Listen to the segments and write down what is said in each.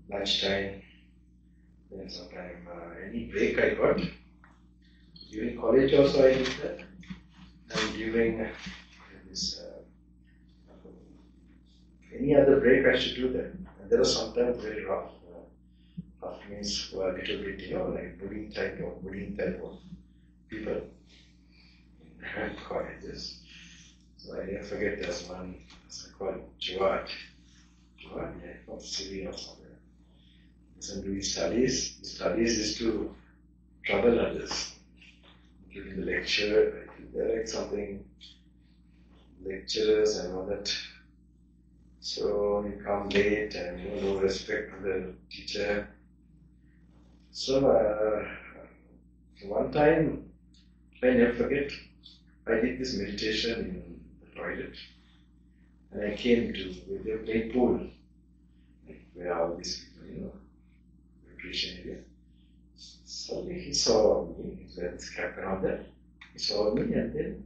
lunchtime, then sometime any break I got. During college also I did that. And during this any other break I should do that. And there was sometimes very rough. Rough means a little bit, like bullying type of people in colleges. So I never forget there's one called Jawad. Jawad, yeah, from Syria or somewhere. So doing studies. His studies is to trouble others, including the lecturer. They're like something lecturers and all that. So you come late and no respect to the teacher. So one time, I never forget, I did this meditation in the toilet, and I came to they were playing pool, like where all these people, recreation area. Suddenly he saw me, he had this cap around that. He saw me and then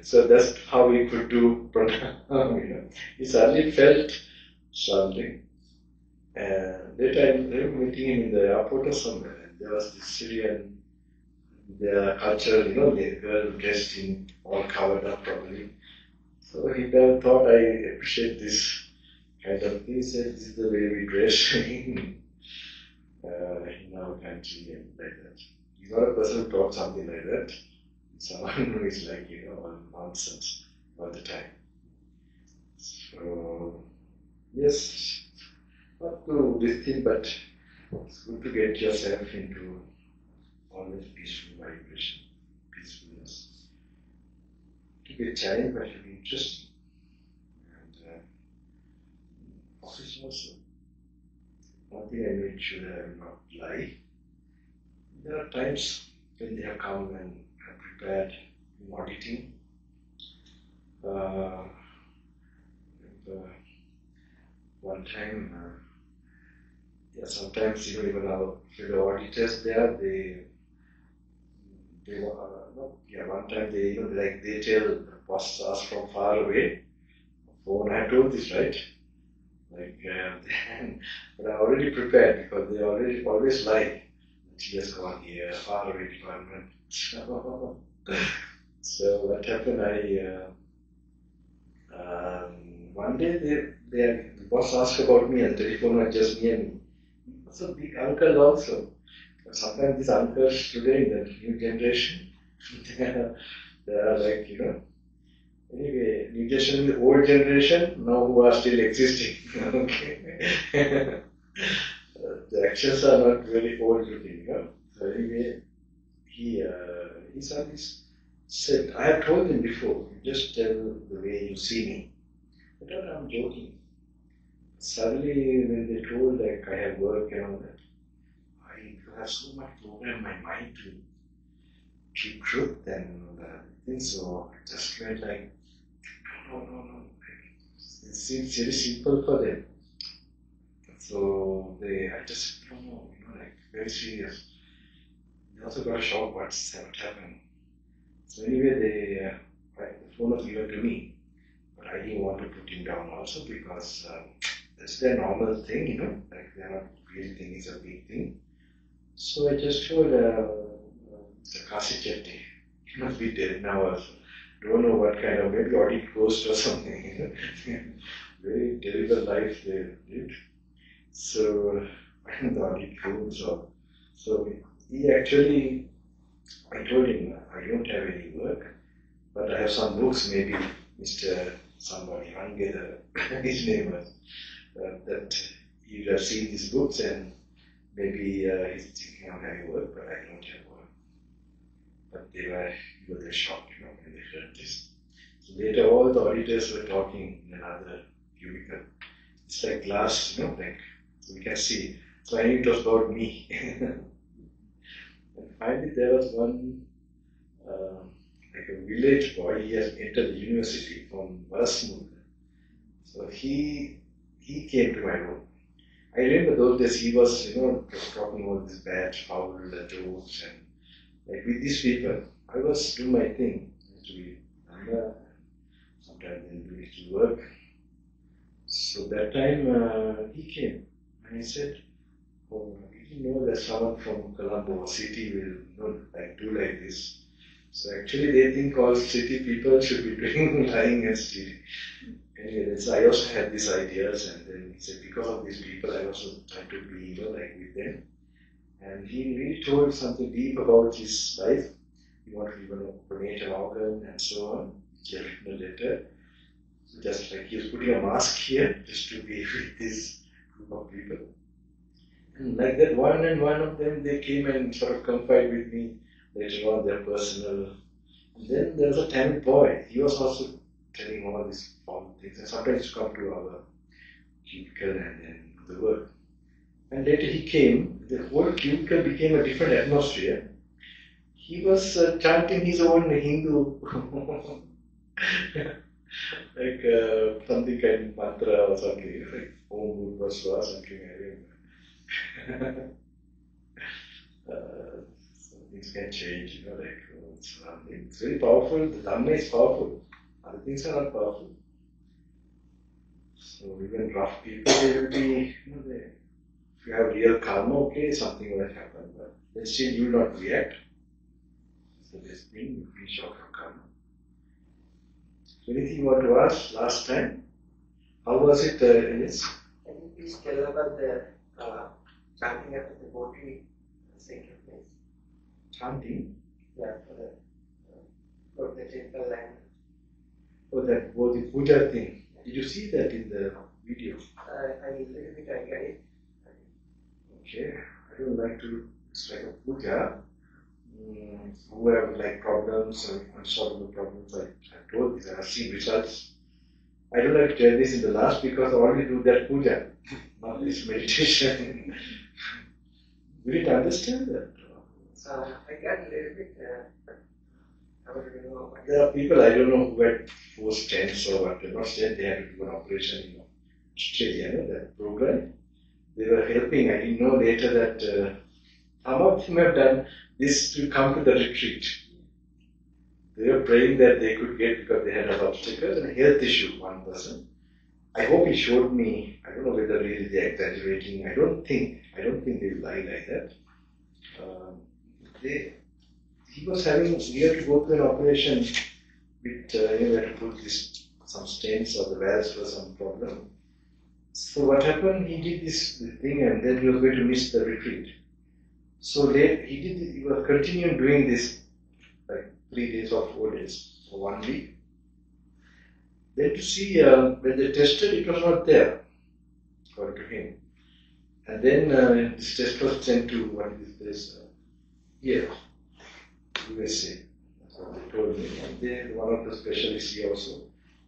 so that's how we could do pranayama. He suddenly felt something. And later I remember meeting him in the airport or somewhere. And there was this Syrian, their culture, the girl dressed in all covered up probably. So he never thought I appreciate this kind of thing. He said, this is the way we dress in our country and like that. He's not a person who talks something like that. Someone who is like, on nonsense all the time. So, yes, not to this thing, but it's good to get yourself into always peaceful vibration, peacefulness. To be a challenge, but to be interesting. And office also. One thing I made sure that I will not lie. There are times when they have come and have prepared auditing. One time, sometimes even our fellow auditors there, they one time they tell the boss us from far away. Phone, I told this right. But I already prepared because they already always lie. She has gone here, far away department. So what happened? One day the boss asked about me and the telephone was just me and me. So big uncle also. Sometimes these uncles today in the new generation, they are like, anyway, new generation, the old generation, now who are still existing. Okay. The actions are not very old looking. So anyway, he said, I have told him before, you just tell the way you see me. I thought I'm joking. Suddenly, when they told like I have work and all that, I have so much programmed my mind to keep truth and things. So I just went like, no. It seems very simple for them. So I just don't know, like very serious. They also got a shock what's happened. So anyway, the phone was given to me, but I didn't want to put him down also because that's their normal thing, like they're not really thinking it's a big thing. So I just told Mr. Kasichetty, he must be dead now also. Don't know what kind of, maybe audit ghost or something. Very terrible life they lived. So I don't know audit rules or so he actually, I told him I don't have any work, but I have some books, maybe Mr. somebody, Angela, his name was, that he would have seen these books and maybe he's thinking of having work, but I don't have work. But they were shocked, when they heard this. So later all the auditors were talking in another cubicle. It's like glass, like so we can see. So I knew it was about me. And finally there was one like a village boy, he has entered the university from Varasmud. So he came to my room. I remember those days he was, talking about this bad, foul jokes and like with these people. I was doing my thing. I used to be Dhamma, sometimes then do little work. So that time he came and he said, "Oh, we didn't know that someone from Colombo city will do like this." So actually they think all city people should be doing lying and stealing. Anyway, so I also had these ideas, and then he said, because of these people, I also tried to be like with them. And he really told something deep about his life. He wanted to donate an organ and so on. He had written a letter. So just like he was putting a mask here just to be with this group of people. And like that, one of them, they came and sort of confided with me later on their personal. And then there was a Tamil boy. He was also telling all these fun things. And sometimes he come to our cubicle and then the work. And later he came, the whole cubicle became a different atmosphere. He was chanting his own Hindu, like something kind of mantra or something, like Om Bhurvasva or something. So things can change, it's very powerful. The Dhamma is powerful. Other things are not powerful. So even rough people, they will be, if you have real karma, okay, something will happen, but then still you will not react. So this thing, you finish off your karma. So anything you want to ask last time? How was it, Ines? Can you please tell about the chanting at the devotee sacred place? Chanting? Yeah, for the temple and... Oh, that Bodhi Puja thing. Did you see that in the video? I little bit I get it. Okay, I don't like to, it's like a puja. Who have like problems or unsolvable problems, I told this, I have seen results. I don't like to tell this in the last because I already do that puja, not this meditation. You didn't understand that? I got a little bit, I don't know. There are people I don't know who had 4 stents or what, not stent, they had to do an operation in Australia, that program. They were helping. I didn't know later that some of them have done this to come to the retreat. They were praying that they could get, because they had an obstacle and a health issue, one person. I hope he showed me, I don't know whether really they're exaggerating. I don't think they will lie like that. He was having, we had to go to an operation with, we had to put some stents or the valves for some problem. So what happened, he did this thing and then he was going to miss the retreat. So he was continuing doing this, like 3 days or 4 days, or 1 week. Then to see, when they tested, it was not there, according to him. And then this test was sent to what is this, here, USA. That's what they told me. And then one of the specialists here also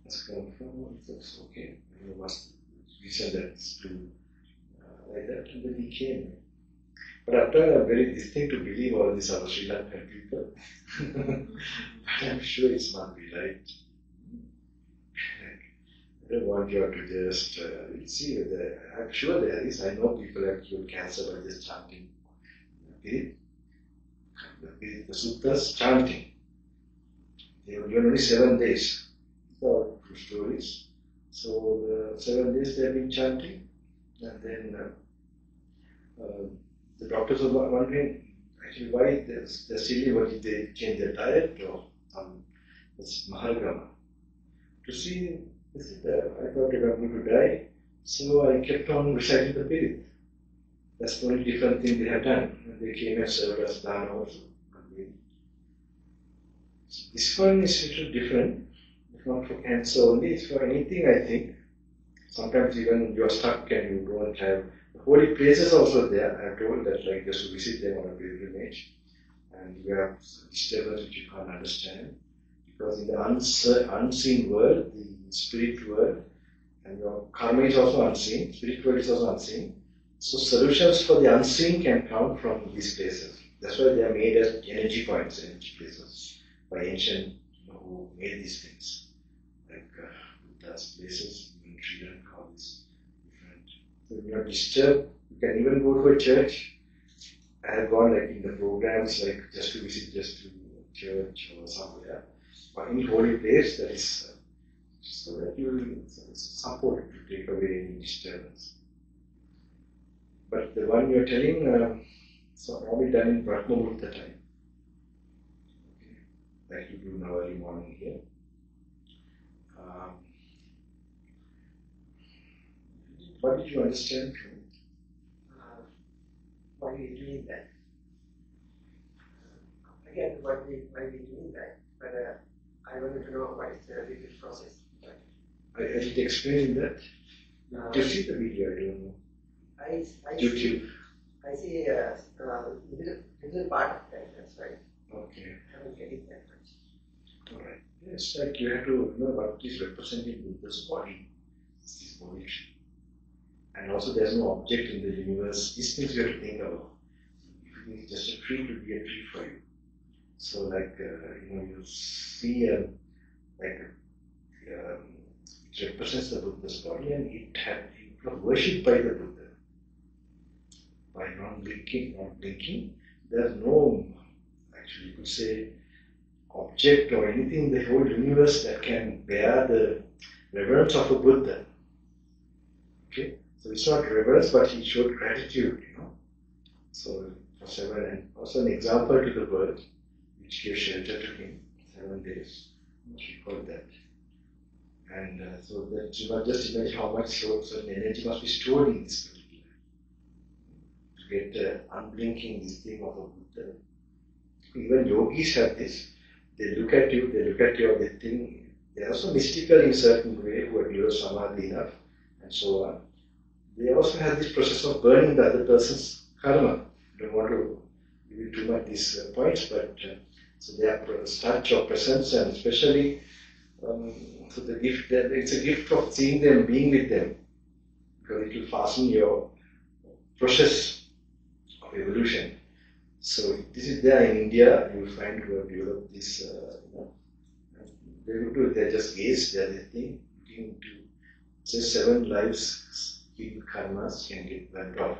has confirmed, it's okay. I don't know what's the reason that's to like that. And then he came. But after I'm very distinct to believe all these are Sri Lankan people. But I'm sure it's not be right. I don't want you to just see whether, I'm sure there is. I know people have cured cancer by just chanting the suttas, chanting. They were given only 7 days. These are true stories. So the 7 days they have been chanting, and then the doctors were wondering actually why they're silly, what did they change their diet or this Mahargama. To see, I thought that I'm going to die, so I kept on reciting the Pirit. That's the only different thing they have done. And they came and served us down also. So this one is a little different. It's not for cancer only, it's for anything, I think. Sometimes even you're stuck and you don't have holy places also there. I have told that like just to visit them on a pilgrimage, and you have disturbance which you can't understand, because in the unseen world, the spirit world, and your karma is also unseen, spirit world is also unseen. So solutions for the unseen can come from these places. That's why they are made as energy points, energy places, by ancient who made these things, like Buddha's places in Sri Lanka, all these different. So when you are disturbed, you can even go to a church. I have gone like in the programs, like just to visit just to church or somewhere, or any holy place that is, so that you will support to take away any disturbance. But the one you're telling, so probably done in Brahma Muhurta time. Okay. Like you do now early morning here. What did you understand from it? Why we doing that? Again, why we doing that? But I wanted to know what is the legal process. I did explain that. Did you see the video? I don't know. YouTube. I see a little part of that. That's right. Okay. I haven't get it that much. All right. Yes, like you have to know what is representing Buddha's body. It's this body. And also there's no object in the universe. These things you have to think about. If you think it's just a tree, to be a tree for you. So like, you see it represents the Buddha's body, and it was worshipped by the Buddha. By non-blinking, there's no, actually you could say, object or anything in the whole universe that can bear the reverence of a Buddha. Okay? So it's not reverence, but he showed gratitude, So for several, and also an example to the bird, which gave shelter to him 7 days. She called that. And so that you must just imagine how much certain energy must be stored in this particular. To get unblinking this thing of a Buddha. Even yogis have this. They look at you, they look at your thing. They are also mystical in a certain way, who are developed samadhi enough, and so on. They also have this process of burning the other person's karma. I don't want to give you too much these points, but so they are touch or presence, and especially so the gift, it's a gift of seeing them, being with them, because it will fasten your process of evolution. So this is there in India. You will find who have developed this. They will do. They just gaze. They are the thing. Looking to just 7 lives, hidden karmas can get burnt off.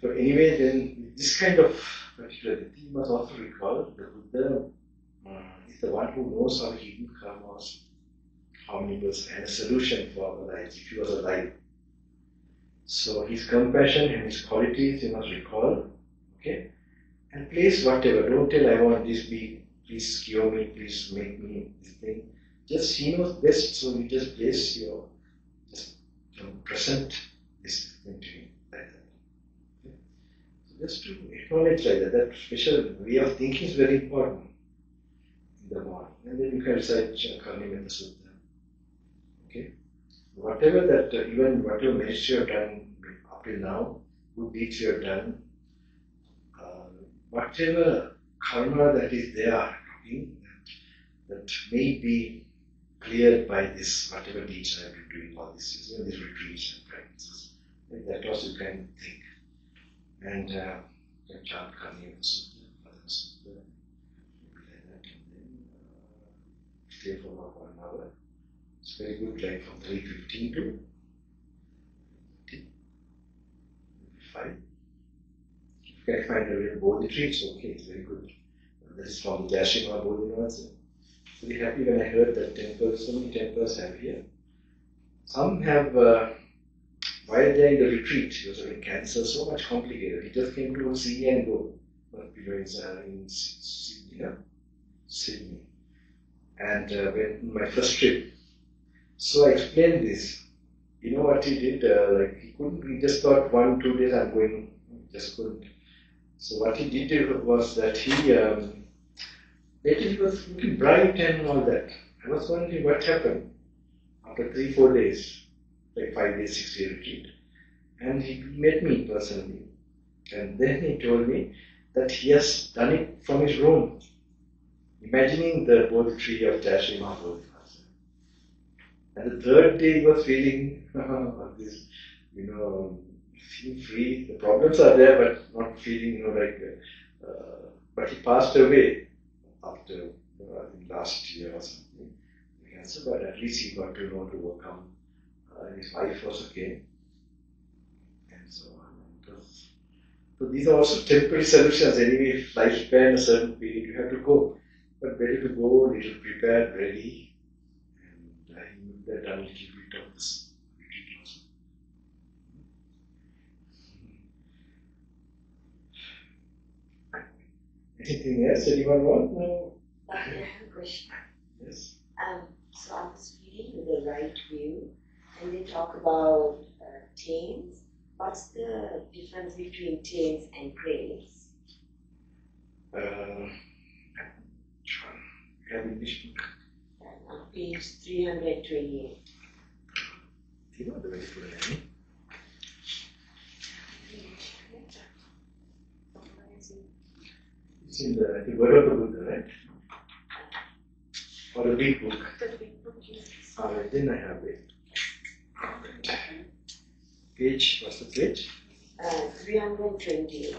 So anyway, then this kind of particular thing, you must also recall the Buddha is the one who knows our hidden karmas, how many was, and a solution for our lives if he was alive. So his compassion and his qualities you must recall, okay? And place whatever. Don't tell I want this be, please cure me, please make me this thing. Just he knows best, so you just place your present this thing to him like that. Okay? So just to acknowledge like that, that special way of thinking is very important in the morning. And then you can recite Karnimetta Sutta. Okay? Whatever that, even whatever meditation you have done up till now, good deeds you have done, whatever karma that is there, that may be cleared by this, whatever deeds I have been doing, all this, these retreats and practices. Like that also you can think. And you can chant Karnimetta Sutta, Attanagalla Sutta, maybe like that, and then stay for about 1 hour. It's very good, like from 3:15 to 5. If you can find a real Bodhi tree, it's okay, it's very good. This is from the Jashima Bodhinivasa. Very happy when I heard that temples, so many temples have here. Some have, while they're in the retreat, he was having cancer, so much complicated. He just came to see and go. In Sydney. And when my first trip, so I explained this. You know what he did? He just thought 1-2 days I'm going, just couldn't. So what he did was that later he was looking bright and all that. I was wondering what happened after 3-4 days, like 5 days, 6 days retreat. And he met me personally. And then he told me that he has done it from his room, imagining the Bodhi tree of Jashima Bodhinivasa. And the 3rd day he was feeling this, feeling free. The problems are there, but not feeling, but he passed away after, last year or something. Cancer, but at least he got to know to overcome. His wife also came, and so on. So these are also temporary solutions. Anyway, if lifespan a certain period, you have to go. But better to go, little prepared, ready, and he would have done a little bit Anything else? Anyone want? No. I have a question. Yes. So I was reading The Right View, and they talk about taints. What's the difference between taints and cravings? Have English book. On page 328. You know the way to learn. It's in the Word of the Buddha, right? Or a big book. The big book is Alright, then I have it. Page, what's the page? 328.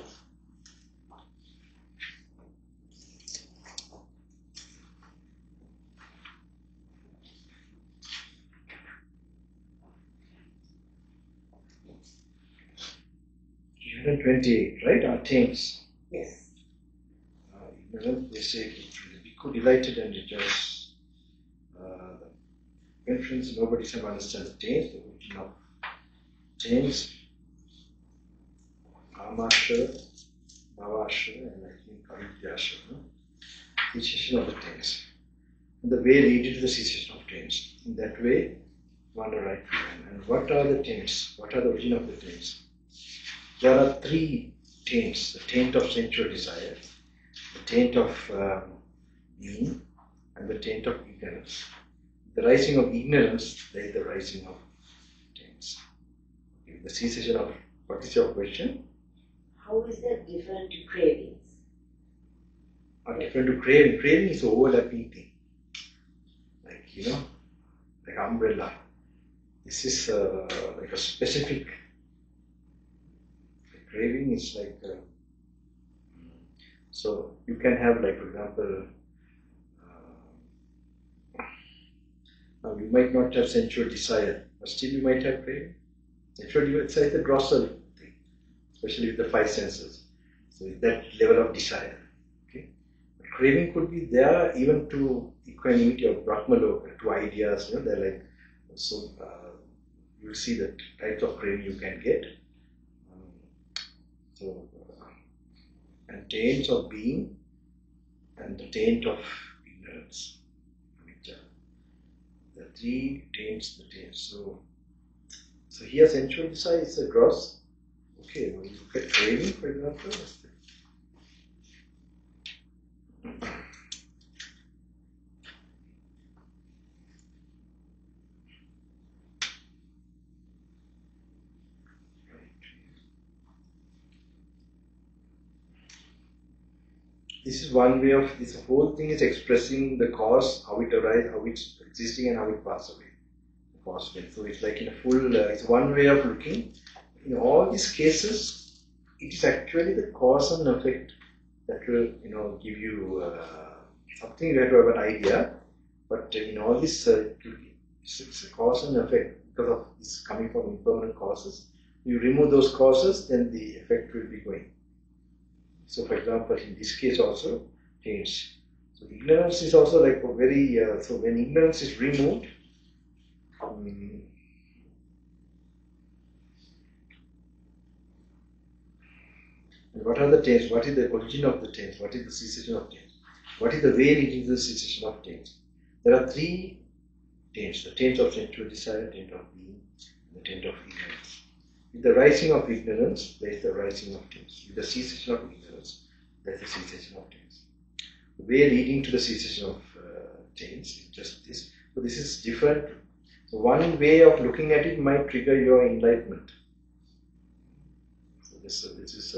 Right? Are taints. Yes. They say the bhikkhu delighted and rejoiced. The entrance, nobody can understand the taints, the origin of taints. Kamashra, Bhavashra, and I think Avidyashra. Cessation of the taints. And the way leading to the cessation of taints. In that way, one the right view. And what are the taints? What are the origin of the taints? There are three taints: the taint of sensual desire, the taint of me, and the taint of ignorance. The rising of ignorance, there is the rising of taints. Okay, the cessation of, what is your question? How is that different to cravings? Or different to craving. Craving is an overlapping thing. Like umbrella. This is like a specific. Craving is like, so you can have, like, for example, now you might not have sensual desire, but still you might have craving. Sensual desire, it's like the grosser thing, especially with the five senses. So it's that level of desire. Okay, but craving could be there even to equanimity or Brahmaloka, to ideas. They're like, so you'll see the types of craving you can get. So, and taints of being and the taint of ignorance. The three taints, the taints. So here sensual desire is a gross. Okay, when you look at craving, for example. This is one way of, this whole thing is expressing the cause, how it arises, how it's existing and how it passes away. The cause. So it's like in a full, it's one way of looking. In all these cases, it is actually the cause and effect that will, give you something. You have to have an idea. But in all this, it's a cause and effect because of this coming from impermanent causes. You remove those causes, then the effect will be going. So, for example, in this case also, taints. So, ignorance is also like a very, so when ignorance is removed, and what are the taints? What is the origin of the taints? What is the cessation of taints? What is the way leading to the cessation of taints? There are three taints: the taint of sensual desire, taint of being, and the taint of ignorance. With the rising of ignorance, there is the rising of taints. With the cessation of ignorance, there is the cessation of taints. The way leading to the cessation of taints is just this. So this is different. So one way of looking at it might trigger your enlightenment. So this is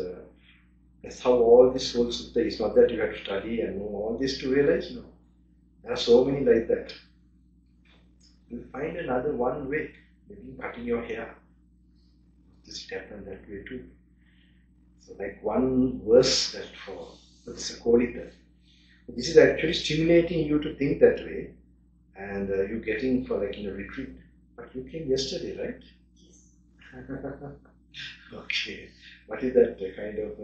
that's how all this whole sutta is. Not that you have to study and know all this to realize. No, there are so many like that. You'll find another one way. Maybe cutting your hair. This happened that way too. So like one verse that for, let's call it that. This is actually stimulating you to think that way, and you're getting for like in a retreat. But you came yesterday, right? Yes. Okay. What is that kind of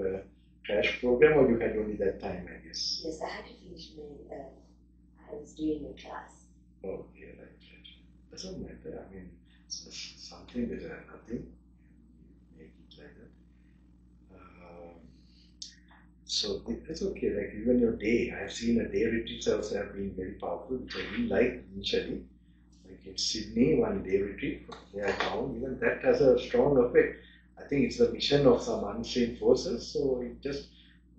crash program, or you had only that time, I guess? Yes, I had to finish my. I was doing a class. Oh, yeah, right. Doesn't matter. I mean, it's something better than nothing. Make it like that. So it's okay, like even your day, I've seen a day retreats also have been very powerful, which I didn't like initially. Like in Sydney, one day retreat, where I found even that has a strong effect. I think it's the mission of some unseen forces, so it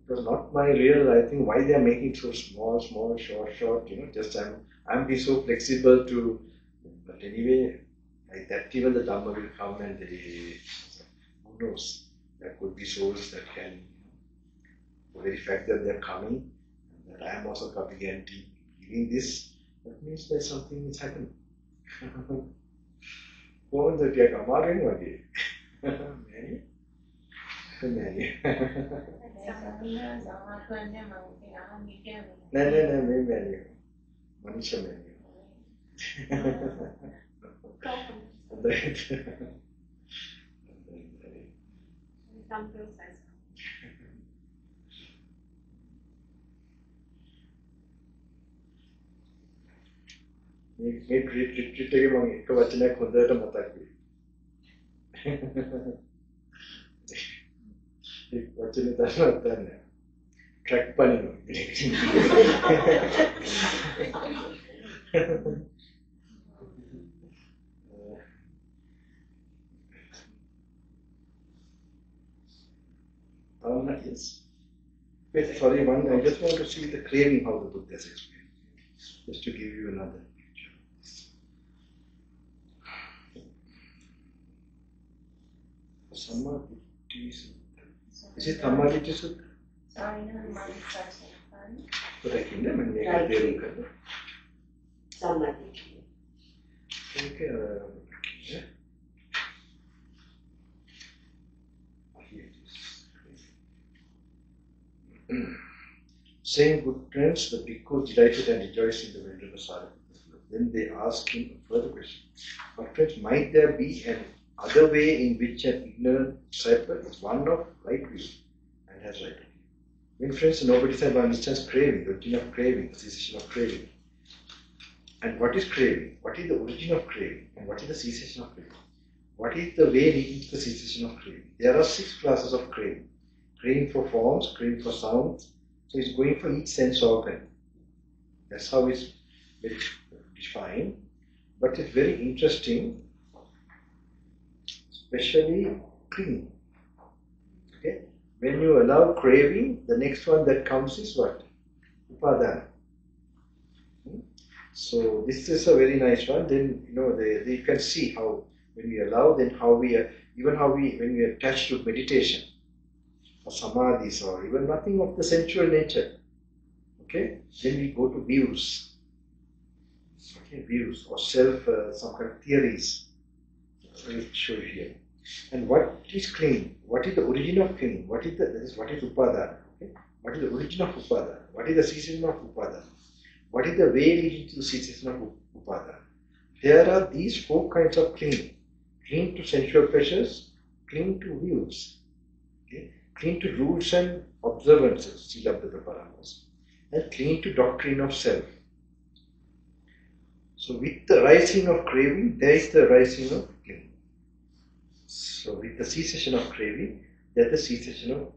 was not my real, I think why they are making so small, short, just I'm be so flexible to, but anyway, like that even the Dhamma will come and they, who knows, there could be souls that can, the very fact that they're coming, and that I am also coming and giving this, that means there's something is happening. Phone that you're coming again. Many? Many. No, many. Manisha many. Some process. මේ treat එකේ මම එක වචනයක් හොඳට මතක් වෙයි. ඒ වචනේ තමයි දන්නේ. Track පනිනවා. Yes. Wait, sorry, I just want to see the craving, how the Buddha has explained. Just to give you another picture. Sambuddha Sutta. Is it Sambuddha Sutta? Sorry, no, my starting. But I can never make a very good. Sambuddha. Okay. Saying good friends, the bhikkhu delighted and rejoiced in the Venerable Sariputta. Then they asked him a further question. But friends, might there be an other way in which an ignorant disciple is one of right view and has right view? When friends, nobody said one understands craving, the origin of craving, the cessation of craving. And what is craving? What is the origin of craving? And what is the cessation of craving? What is the way leading to the cessation of craving? There are 6 classes of craving. Craving for forms, craving for sounds. So it's going for each sense organ. That's how it's very defined. But it's very interesting, especially clinging. Okay? When you allow craving, the next one that comes is what? Upadana. So this is a very nice one. Then you can see how when we allow, then how we when we attach to meditation or samadhis or even nothing of the sensual nature. Okay, then we go to views. Okay, views or some kind of theories. I will show you here. And what is clinging? What is the origin of clinging? What is upadana? Okay? What is the origin of upadana? What is the cessation of upadana? What is the way leading to the cessation of upadana? There are these 4 kinds of clinging. Cling to sensual pleasures, cling to views, okay? Cling to rules and observances, and cling to doctrine of self. So with the rising of craving, there is the rising of clinging. So with the cessation of craving, there is the cessation of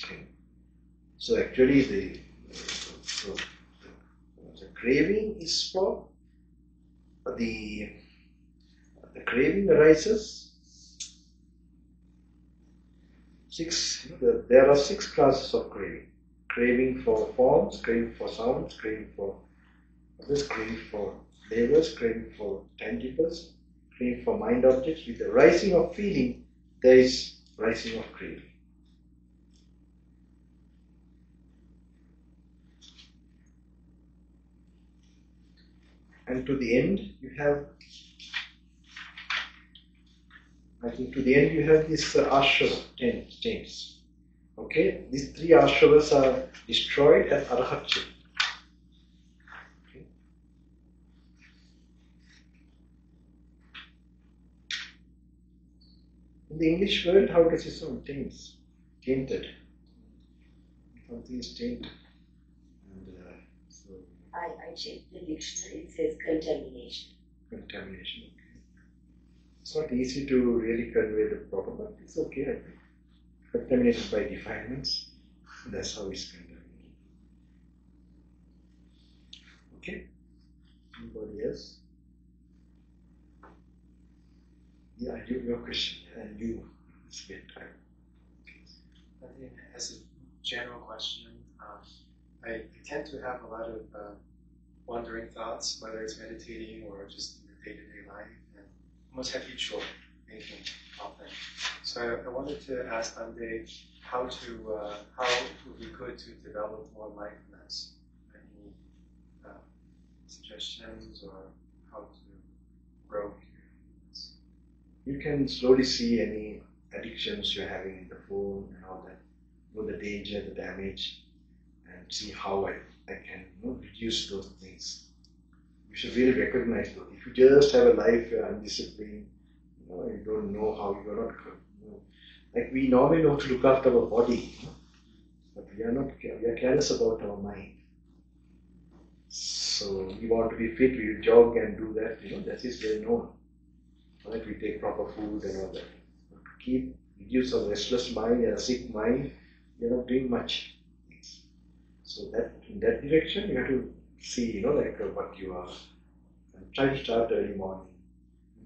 clinging. So actually the craving is for the craving arises 6. There are 6 classes of craving. Craving for forms, craving for sounds, craving for others, craving for flavors, craving for tangibles, craving for mind objects. With the rising of feeling, there is rising of craving. And to the end, you have this ashrava, 10. Okay, these 3 ashravas are destroyed at arahatya. Okay. In the English world, how does it sound? Tainted. Something is tainted. And so I checked the dictionary, it says contamination. Contamination, okay. It's not easy to really convey the proper, but it's okay, I think. Contaminated by defilements. That's how we spend our money. Okay? Anybody else? Yeah, your question, and you spend time. I think as a general question, I tend to have a lot of wandering thoughts, whether it's meditating or just in the day-to-day life, and almost habitual thinking often. So I wanted to ask Ande how it would be good to develop more mindfulness. Any suggestions or how to grow mindfulness? You can slowly see any addictions you're having in the phone and all that, know the danger, the damage, and see how I can reduce those things. You should really recognize those. If you just have a life you're undisciplined, you don't know how you're not. Like we normally know to look after our body, but we are careless about our mind. So we want to be fit, we will jog and do that, that is well known. Right? We take proper food and all that. But to reduce a restless mind and a sick mind, you're not doing much. So that in that direction you have to see, what you are. And try to start early morning.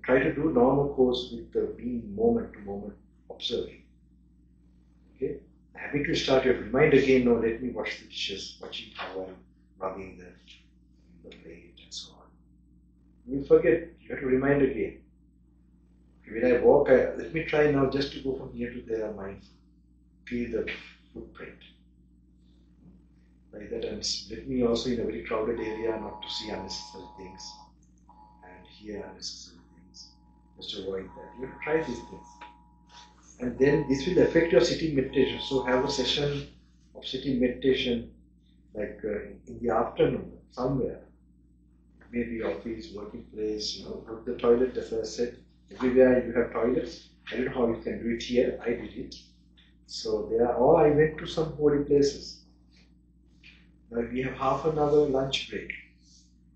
Try to do normal course with being moment to moment observing. Okay? The habit will start, you have to remind again, no, let me wash the dishes, watching how I'm rubbing the plate and so on. You forget, you have to remind again. When I walk, let me try now just to go from here to there, mindful. Feel the footprint. Like that, and let me also in a very crowded area not to see unnecessary things and hear unnecessary things. Just avoid that. You have to try these things. And then this will affect your sitting meditation. So have a session of sitting meditation like in the afternoon, somewhere. Maybe office, working place, go to the toilet, as I said. Everywhere you have toilets. I don't know how you can do it here. I did it. So I went to some holy places. Now we have half an hour lunch break.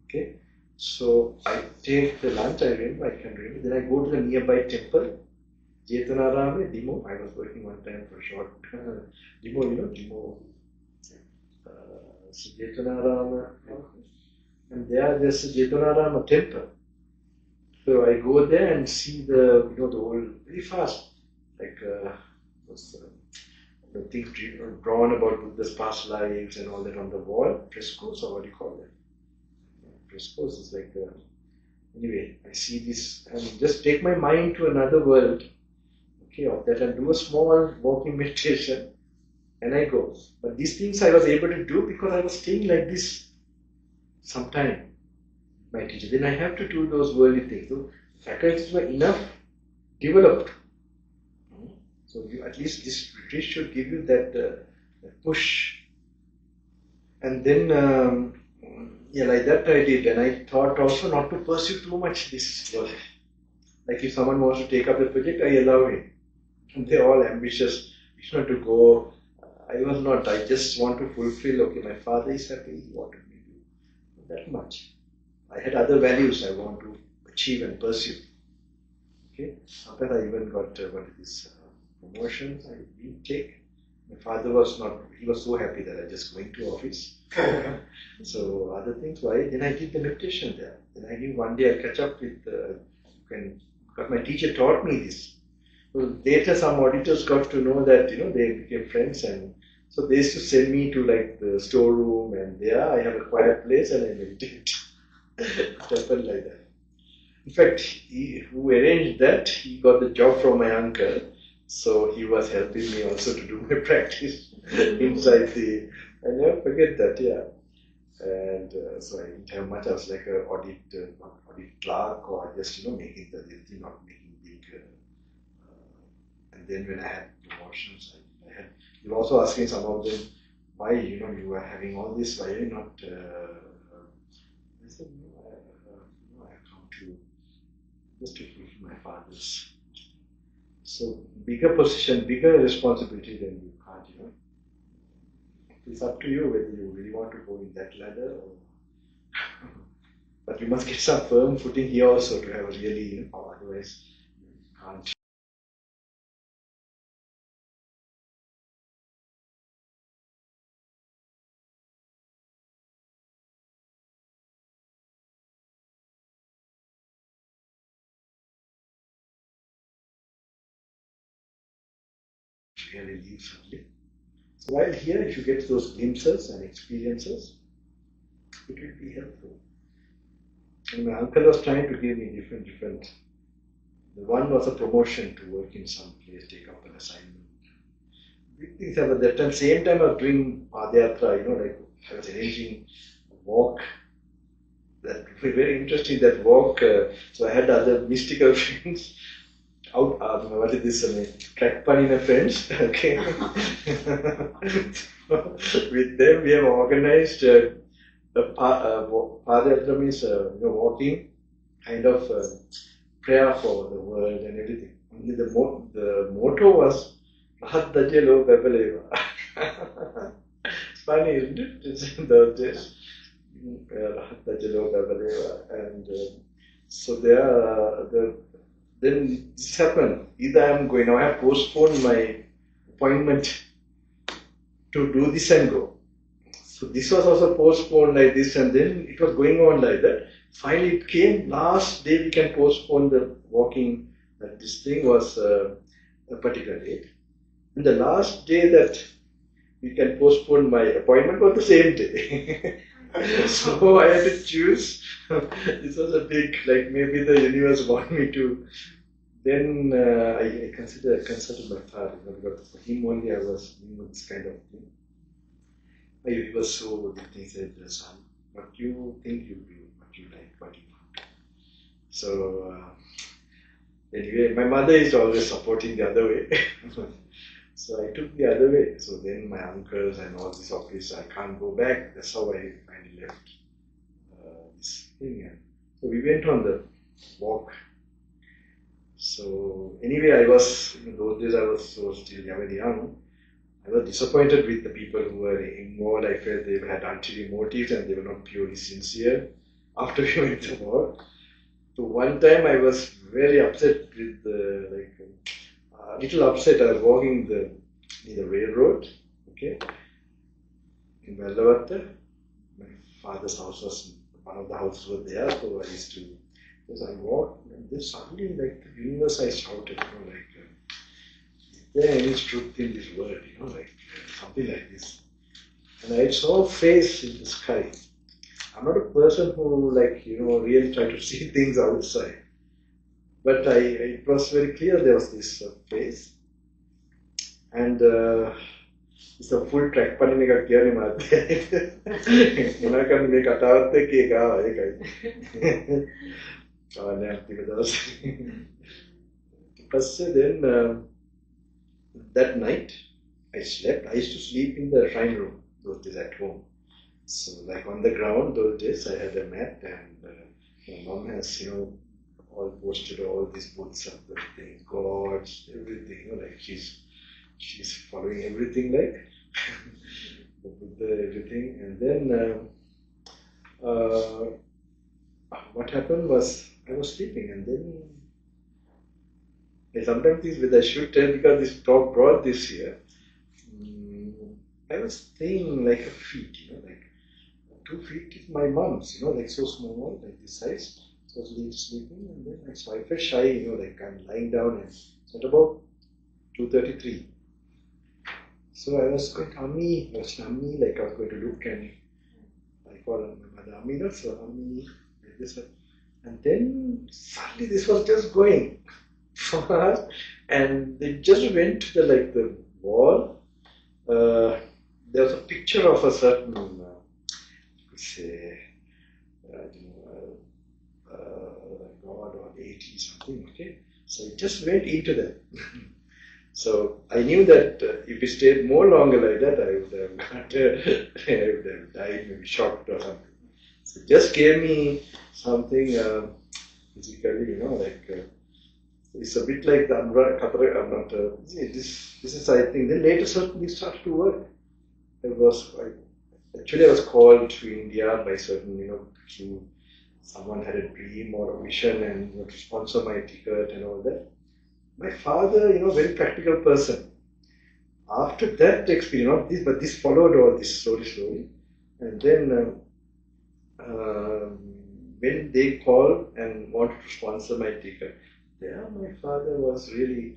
Okay? So I take the lunch, I can remember. Then I go to the nearby temple, Jetanarama, Dimo. I was working one time for a short. Dimo, Dimo. So Jetanarama. And there's a Jetanarama temple. So I go there and see the whole, very fast, like the things drawn about Buddha's past lives and all that on the wall, frescoes, or what do you call them? Frescoes is like, anyway, I see this and just take my mind to another world, okay, of that, and do a small walking meditation, and I go. But these things I was able to do because I was staying like this sometime. My teacher. Then I have to do those worldly things. So faculties were enough developed. So at least this retreat should give you that push. And then, like that I did. And I thought also not to pursue too much this work. Like if someone wants to take up the project, I allow him. And they're all ambitious. It's not to go. I was not. I just want to fulfill. Okay, my father is happy. He wanted me to do that much. I had other values I want to achieve and pursue. Okay, sometimes I even got promotions I didn't take. My father was not. He was so happy that I just going to office. So other things. Why? Then I did the meditation there. Then I knew one day I'll catch up with. Because my teacher taught me this. So later some auditors got to know that they became friends, and so they used to send me to like the storeroom, and there I have a quiet place and I meditate. It happened like that. In fact, who arranged that, he got the job from my uncle, so he was helping me also to do my practice inside the. I never forget that, yeah. And so I didn't have much. I was like an audit clerk, or just making the thing, not making big. And then when I had promotions, I had. You were also asking some of them why you were having all this. Why are you not? I said no, I come to just to fulfill my father's. So bigger position, bigger responsibility than you can't. It's up to you whether you really want to go in that ladder or. But you must get some firm footing here also to have a really, otherwise you can't. really leave suddenly. So while here, if you get those glimpses and experiences, it will be helpful. And my uncle was trying to give me different. The one was a promotion to work in some place, take up an assignment. Big things happened at that time. Same time I was doing Padayatra, like I was arranging a walk. That was very interesting, that walk. So I had other mystical friends. What is this? Track Panina friends. Okay. With them we have organized Padayatra means walking, kind of prayer for the world and everything. Only the motto was Attanagalla Bambalapitiye. It's funny, isn't it? It's in those days. And so then this happened. Either I have postponed my appointment to do this and go. So this was also postponed like this, and then it was going on like that. Finally it came, last day we can postpone the walking, that this thing was a particular date. And the last day that we can postpone my appointment was the same day. So I had to choose. This was a big, like maybe the universe wanted me to. Then I consulted my father, because for him only I was doing this kind of thing. He was so, he said, son, what you think you do, what you like, what you want. So anyway, my mother is always supporting the other way. So I took the other way. So then my uncles and all this office, I can't go back. That's how I finally left this thing. And so we went on the walk. So anyway, I was, those days I was so still very young. I was disappointed with the people who were involved. I felt they had ulterior motives and they were not purely sincere. After we went to walk, so one time I was very upset with a little upset. I was walking near the railroad, okay, in Venerable. My father's house was, one of the houses were there, so I used to, as I walked, and then suddenly, like the universe, I shouted, is there any truth in this world, something like this. And I saw a face in the sky. I'm not a person who, really try to see things outside. But it was very clear there was this face. And it's a full track panning එක කියන්නේ මාත්. මොනවා කරන්නේ මේ කතාවත් එක්ක ඒක ආවා ඒකයි. කාලයක් ටික දවස්. ඊපස්සේ then that night I slept. I used to sleep in the shrine room those days at home. So like on the ground those days I had a mat, and my mom has all posted all these books of the thing, gods, everything. Like she's following everything, like the Buddha, everything. And then what happened was I was sleeping, and then sometimes this with I should tell, because this talk brought this here. I was staying like a feet, like 2 feet is my mom's, like so small, like this size. So I was sleeping, and then I felt shy, like I'm lying down, and it's at about 2:33. So I was going to Ami, like I was going to look, and I called my mother Amina, so Ami, like this. And then suddenly this was just going fast, and they just went to the wall. There was a picture of a certain, God or deity, something, okay? So it just went into that. So I knew that if it stayed more longer like that, I would have died, maybe shocked or something. So it just gave me something physically, it's a bit like the this is, I think, then later certainly started to work. I was called to India by certain, someone had a dream or a vision and to sponsor my ticket and all that. My father, very practical person. After that experience, not this, but this followed all this slowly. And then when they called and wanted to sponsor my ticket, there my father was really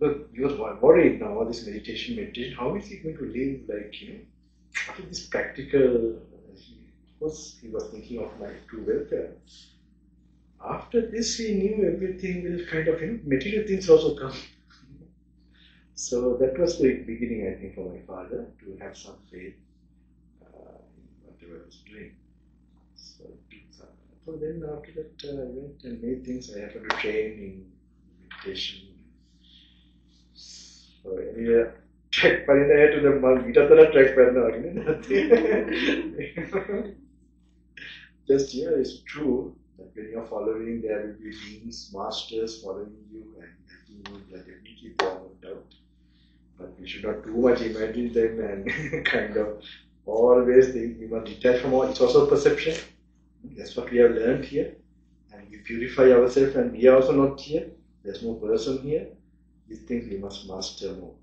Look, he was worried now, all this meditation, how is he going to live, like, after this practical, he was thinking of my true welfare. After this, he knew everything will kind of, material things also come. So that was the beginning, I think, for my father to have some faith in whatever I was doing. So then after that, I went and made things. I happened to train in meditation. So anyway, track parinaya to the monk. Vitatana track parinaya. Just here it's true that when you're following, there will be beings, masters following you and helping you. They are definitely there, no doubt. But we should not too much imagine them and kind of always think we must detach from all. It's also perception. That's what we have learned here. And we purify ourselves and we are also not here. There's no person here. These things we must master more.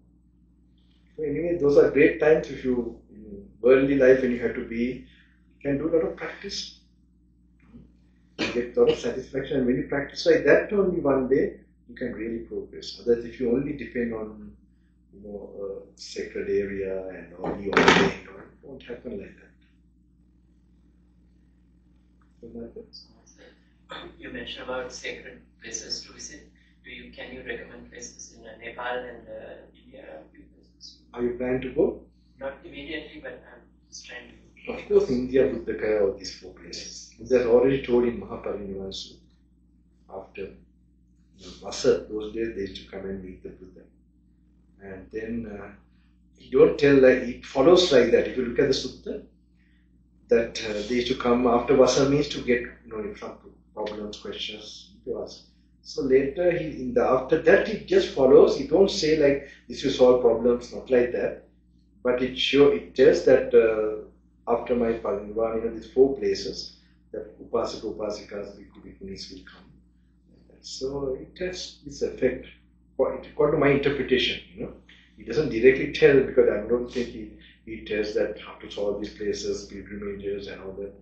So anyway, those are great times if you, in worldly life, when you have to be, you can do a lot of practice. You get a lot of satisfaction. And when you practice like that, only one day you can really progress. Otherwise, if you only depend on a sacred area and only ordained, it won't happen like that. You mentioned about sacred places to visit. Can you recommend places in Nepal and India? Are you planning to go? Not immediately, but I'm just trying to. Of course, India, Buddhagaya, all these 4 places. Buddha has already told in Mahaparinivan Sutta. After Vasa, those days they used to come and meet the Buddha. And then he don't tell like it follows like that. If you look at the sutta, that they used to come after Vasa means to get some problems, questions to ask. So later after that it just follows. He don't say like this will solve problems, not like that. But it tells that after my Parinirvana, these 4 places that Upasaka, Upasikas, Bhikkhu, Bhikkhunis will come. So it has this effect. According to my interpretation, he doesn't directly tell because I don't think he tells that how to solve these places, pilgrimages and all that.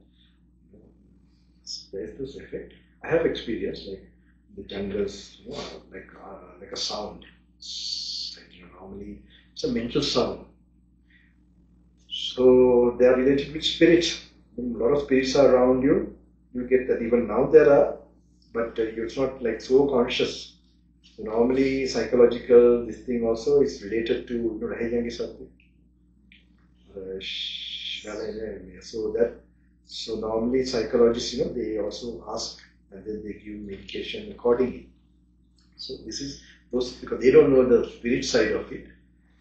So there's this effect. I have experience like the jungles, like a sound. Normally it's a mental sound. So they are related with spirits. When a lot of spirits are around you, you get that. Even now there are, but it's not like so conscious. So normally psychological, this thing also is related to Rahiyangi something. So normally psychologists, they also ask and then they give medication accordingly. So this is those because they don't know the spirit side of it.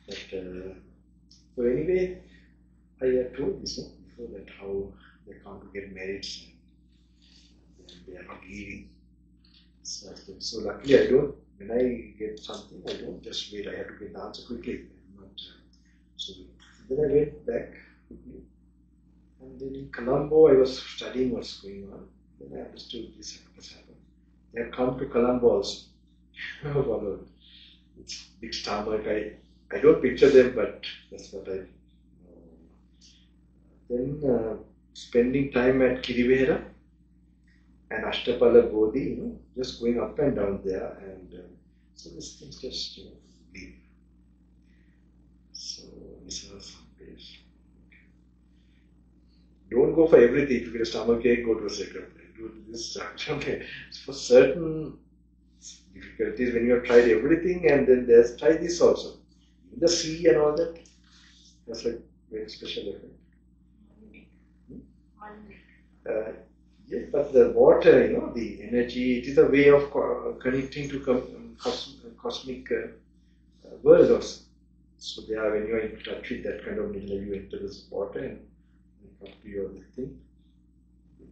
But so anyway, I have told this before that how they come to get married and they are not leaving. So luckily I don't. When I get something, I don't just wait. I have to get the answer quickly. So then I went back quickly. And then in Colombo, I was studying what's going on. Then I understood this has happened. They had come to Colombo also. It's big stomach. I don't picture them, but that's what I Then spending time at Kirivera and Ashtapala Bodhi, just going up and down there, and so these things just leave. So this was some place. Don't go for everything. If you get a stomach ache, go to a sacred place. Do this. Okay. For certain difficulties, when you have tried everything, and then there's try this also. In the sea and all that, that's like very special effect. Yes, but the water, the energy, it is a way of connecting to cosmic world also. So there, when you are in touch with that kind of nidra, you enter this water and come to your thing.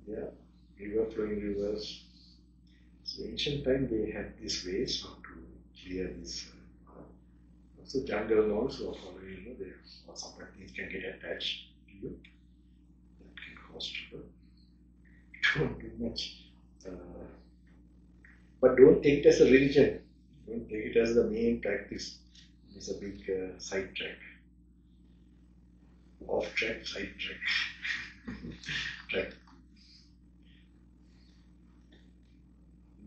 Yeah, river flowing rivers. So ancient time they had these ways how to clear this. Also jungle also following, there some things can get attached to you. That can cause trouble. Don't do much. But don't take it as a religion. Don't take it as the main practice. It's a big sidetrack. Off track, sidetrack. Track.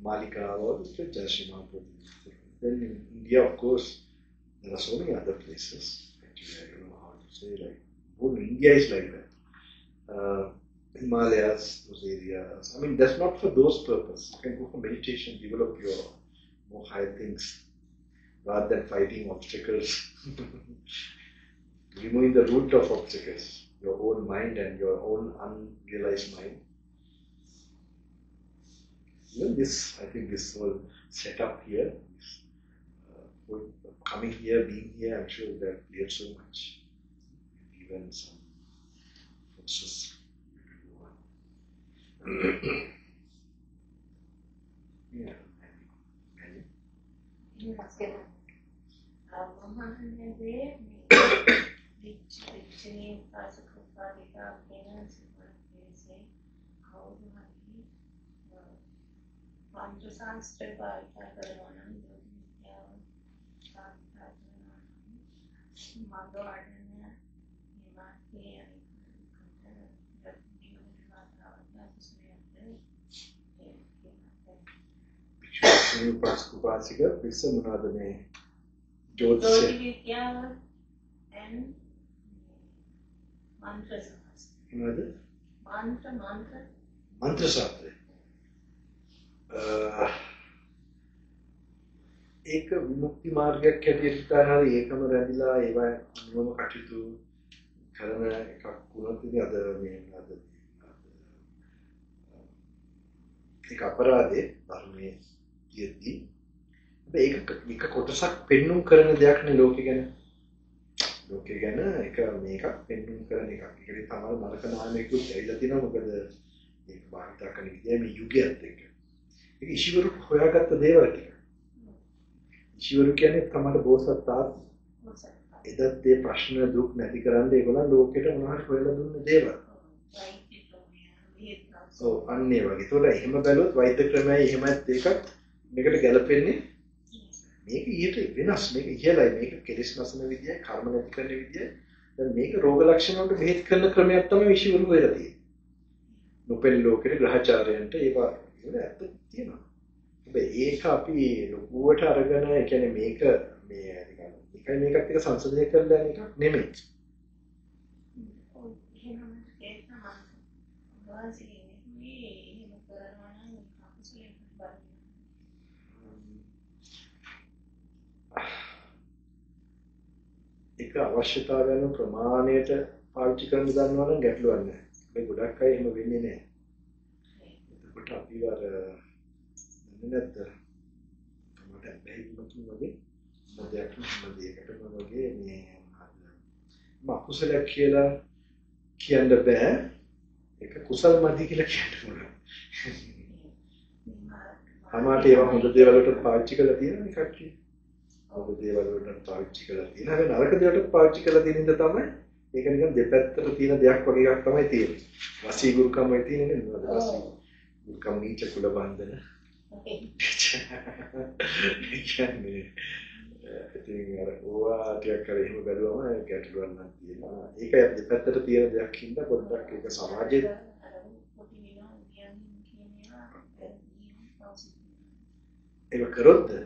Malika, all the scriptures, Then in India, of course, there are so many other places. Actually, I don't know how to say, like, whole India is like that. Himalayas, those areas. I mean, that's not for those purposes. You can go for meditation, develop your more higher things, rather than fighting obstacles. Removing the root of obstacles, your own mind and your own unrealized mind. Even this, I think this whole setup here, this, coming here, being here, I'm sure that cleared so much. Even some forces. Yeah. Upasika, Vissa Munadane, Jyotisya. And mantra sahastra. Another? Mantra. Mantra Sastra. ඒක විමුක්ති මාර්ගයක් හැටියට හිතානවා ඒකම රැඳිලා ඒවා අනුවම කටයුතු කරන එකක් වුණත් ඉතින් අද මේ අද ඒක අපරාධේ ධර්මයේ තියෙද්දි ඒක එක කොටසක් පෙන්눔 කරන දෙයක් නේ ලෝකෙ ගැන එක මේකක් පෙන්눔 කරන එකක්. ඒකේ තමයි නරක නාමයකුත් ඇවිල්ලා තියෙනවා මොකද මේක භාවිතා කරන විදිය මේ යුගයත් එක්ක. ඒක ඊශ්වරු හොයාගත්ත දේවල් ටික. ඊශ්වරු කියන්නේ තමයි බෝසත් තාත් එදත් ඒ ප්‍රශ්න දුක් නැති කරන්න ඒගොල්ලන් ලෝකෙට මොනවද හොයලා දුන්න දේවල්. ඔව් අන්න ඒ වගේ. ඒතකොට එහෙම බැලුවොත් වෛද්‍ය ක්‍රමයයි එහෙමත් ඒකත් මේකට ගැලපෙන්නේ මේක ඊට වෙනස් මේක ඉහළයි මේක කෙලෙස් නැසන විදිය කර්ම නැති කරන විදිය දැන් මේක රෝග ලක්ෂණ වලට බෙහෙත් කරන ක්‍රමයක් තමයි ඊශ්වරු හොයලා තියෙන්නේ. නොපෙළ ලෝකෙට ග්‍රහචාරයන්ට ඒවා ඇත්ත තියෙනවා. හැබැයි ඒක අපි ලොකුවට අරගෙන ඒ කියන්නේ මේක මේ නිකන් එකයි මේකත් එක්ක සංසදනය කරලා යන එකක් නෙමෙයි. ඒක අවශ්‍යතාවයන් ප්‍රමාණයට පාවිච්චි කරන්න දන්නවා නම් ගැටලුවක් නැහැ. මේ ගොඩක් අය එහෙම වෙන්නේ නැහැ. එතකොට අපි අර නැත්ද තමයි බැහැීමකින් වගේ මොදයක් මොදයකටම වගේ මේ මකුසලයක් කියලා කියන්න බෑ. ඒක කුසල් මදි කියලා කියන්න පුළුවන්. අමාට ඒවා හොඳ දේවල් වලට පාවිච්චි කරලා තියෙනවා නේ කට්ටිය. හොඳ දේවල් වලට පාවිච්චි කරලා තියෙනවා. හැබැයි නරක දේවල්ට පාවිච්චි කරලා තියෙන ඉඳ තමයි ඒක නිකන් දෙපැත්තට තියෙන දෙයක් වගේ එකක් තමයි තියෙන්නේ. වසී ගුරුකම් වෙයි තියෙන්නේ නේද? වසී ගුරුකම් නීච කුල බන්ධන. ඒ කියන්නේ ඉතින් අර ඕවා ටිකක් කරේ එහෙම බැලුවම ගැටලුවක් නම් තියෙනවා. ඒක දෙපැත්තට තියෙන දෙයක් හින්දා පොඩ්ඩක් ඒක සමාජයේ ඒක කරොත් ඒක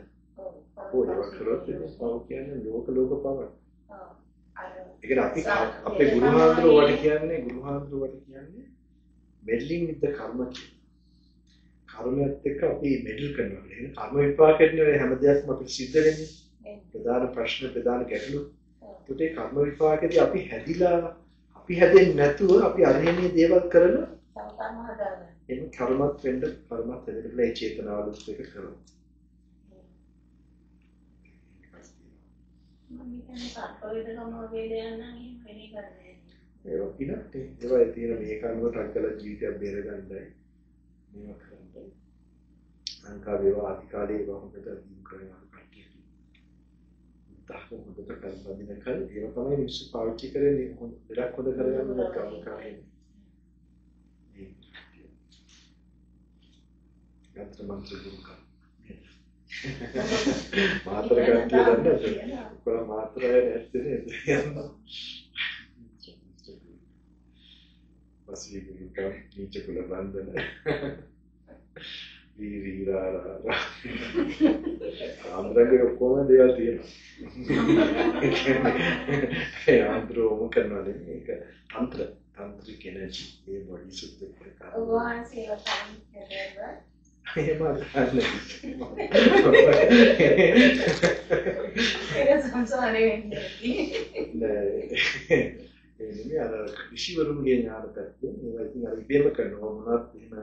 කරොත් ඒක කියන්නේ ලෝක පව. ඒ කියන්නේ අපි අපේ ගුරුහාඳුරෝ වට කියන්නේ meddling with the karma කියන. කර්මයත් එක්ක අපි මෙඩල් කරනවා. ඒ කියන්නේ කර්ම විපාකයෙන් හැම දෙයක්ම අපිට සිද්ධ වෙන්නේ. ප්‍රධාන ප්‍රශ්න ප්‍රධාන ගැටලු. ඒකට ඒ කර්ම විපාකෙදී අපි හැදෙන්නේ නැතුව අපි අරහෙන්නේ දේවල් කරන එන්න කර්මත් වෙන්න කර්මත් හැදෙන්න ඒ චේතනාවලුත් එක කරනවා. මම කියන්නේ සත්වේදකම වගේ දෙයක් නම් එහෙම වෙන්නේ කරන්නේ. ඒක පිනත් ඒවා තියෙන මේ කර්මකට අක්කල ජීවිතයක් බේර ගන්නයි මේවා කරන්නේ. සංකාරේවා අධිකාරී ඒවා හොඳට දිනු කරනවා කට්ටිය. තාක්ෂණ හොඳට කල්පදින කල් ඒවා තමයි මිනිස්සු පාවිච්චි කරන්නේ හොඳ දෙයක් හොඳ කරගන්න නැත්නම් කාරණේ. යන්ත්‍ර මන්ත්‍ර දුක. මාත්‍ර කට්ටිය දන්නේ කොහොම මාත්‍රය නැත්තේ නේද? වසී ගුරුකම් නීච කුල බන්ධන ආන්දරගේ ඔක්කොම දේවල් තියෙනවා. ඒ ආන්දරෝම කරනවා මේක tantric energy ඒ බොඩි සුද්ධ කරනවා. ඔබ වහන්සේ වතන් කරේවා. එහෙම අදහන්නේ. ඒක සංසාරේ වෙන්නේ. නෑ. ඒ නෙමෙයි අර ඍෂිවරුන්ගේ ඥාන පැත්තෙන් ඒවා ඉතින් අර ඉබේම කරනවා මොනවත් එහෙම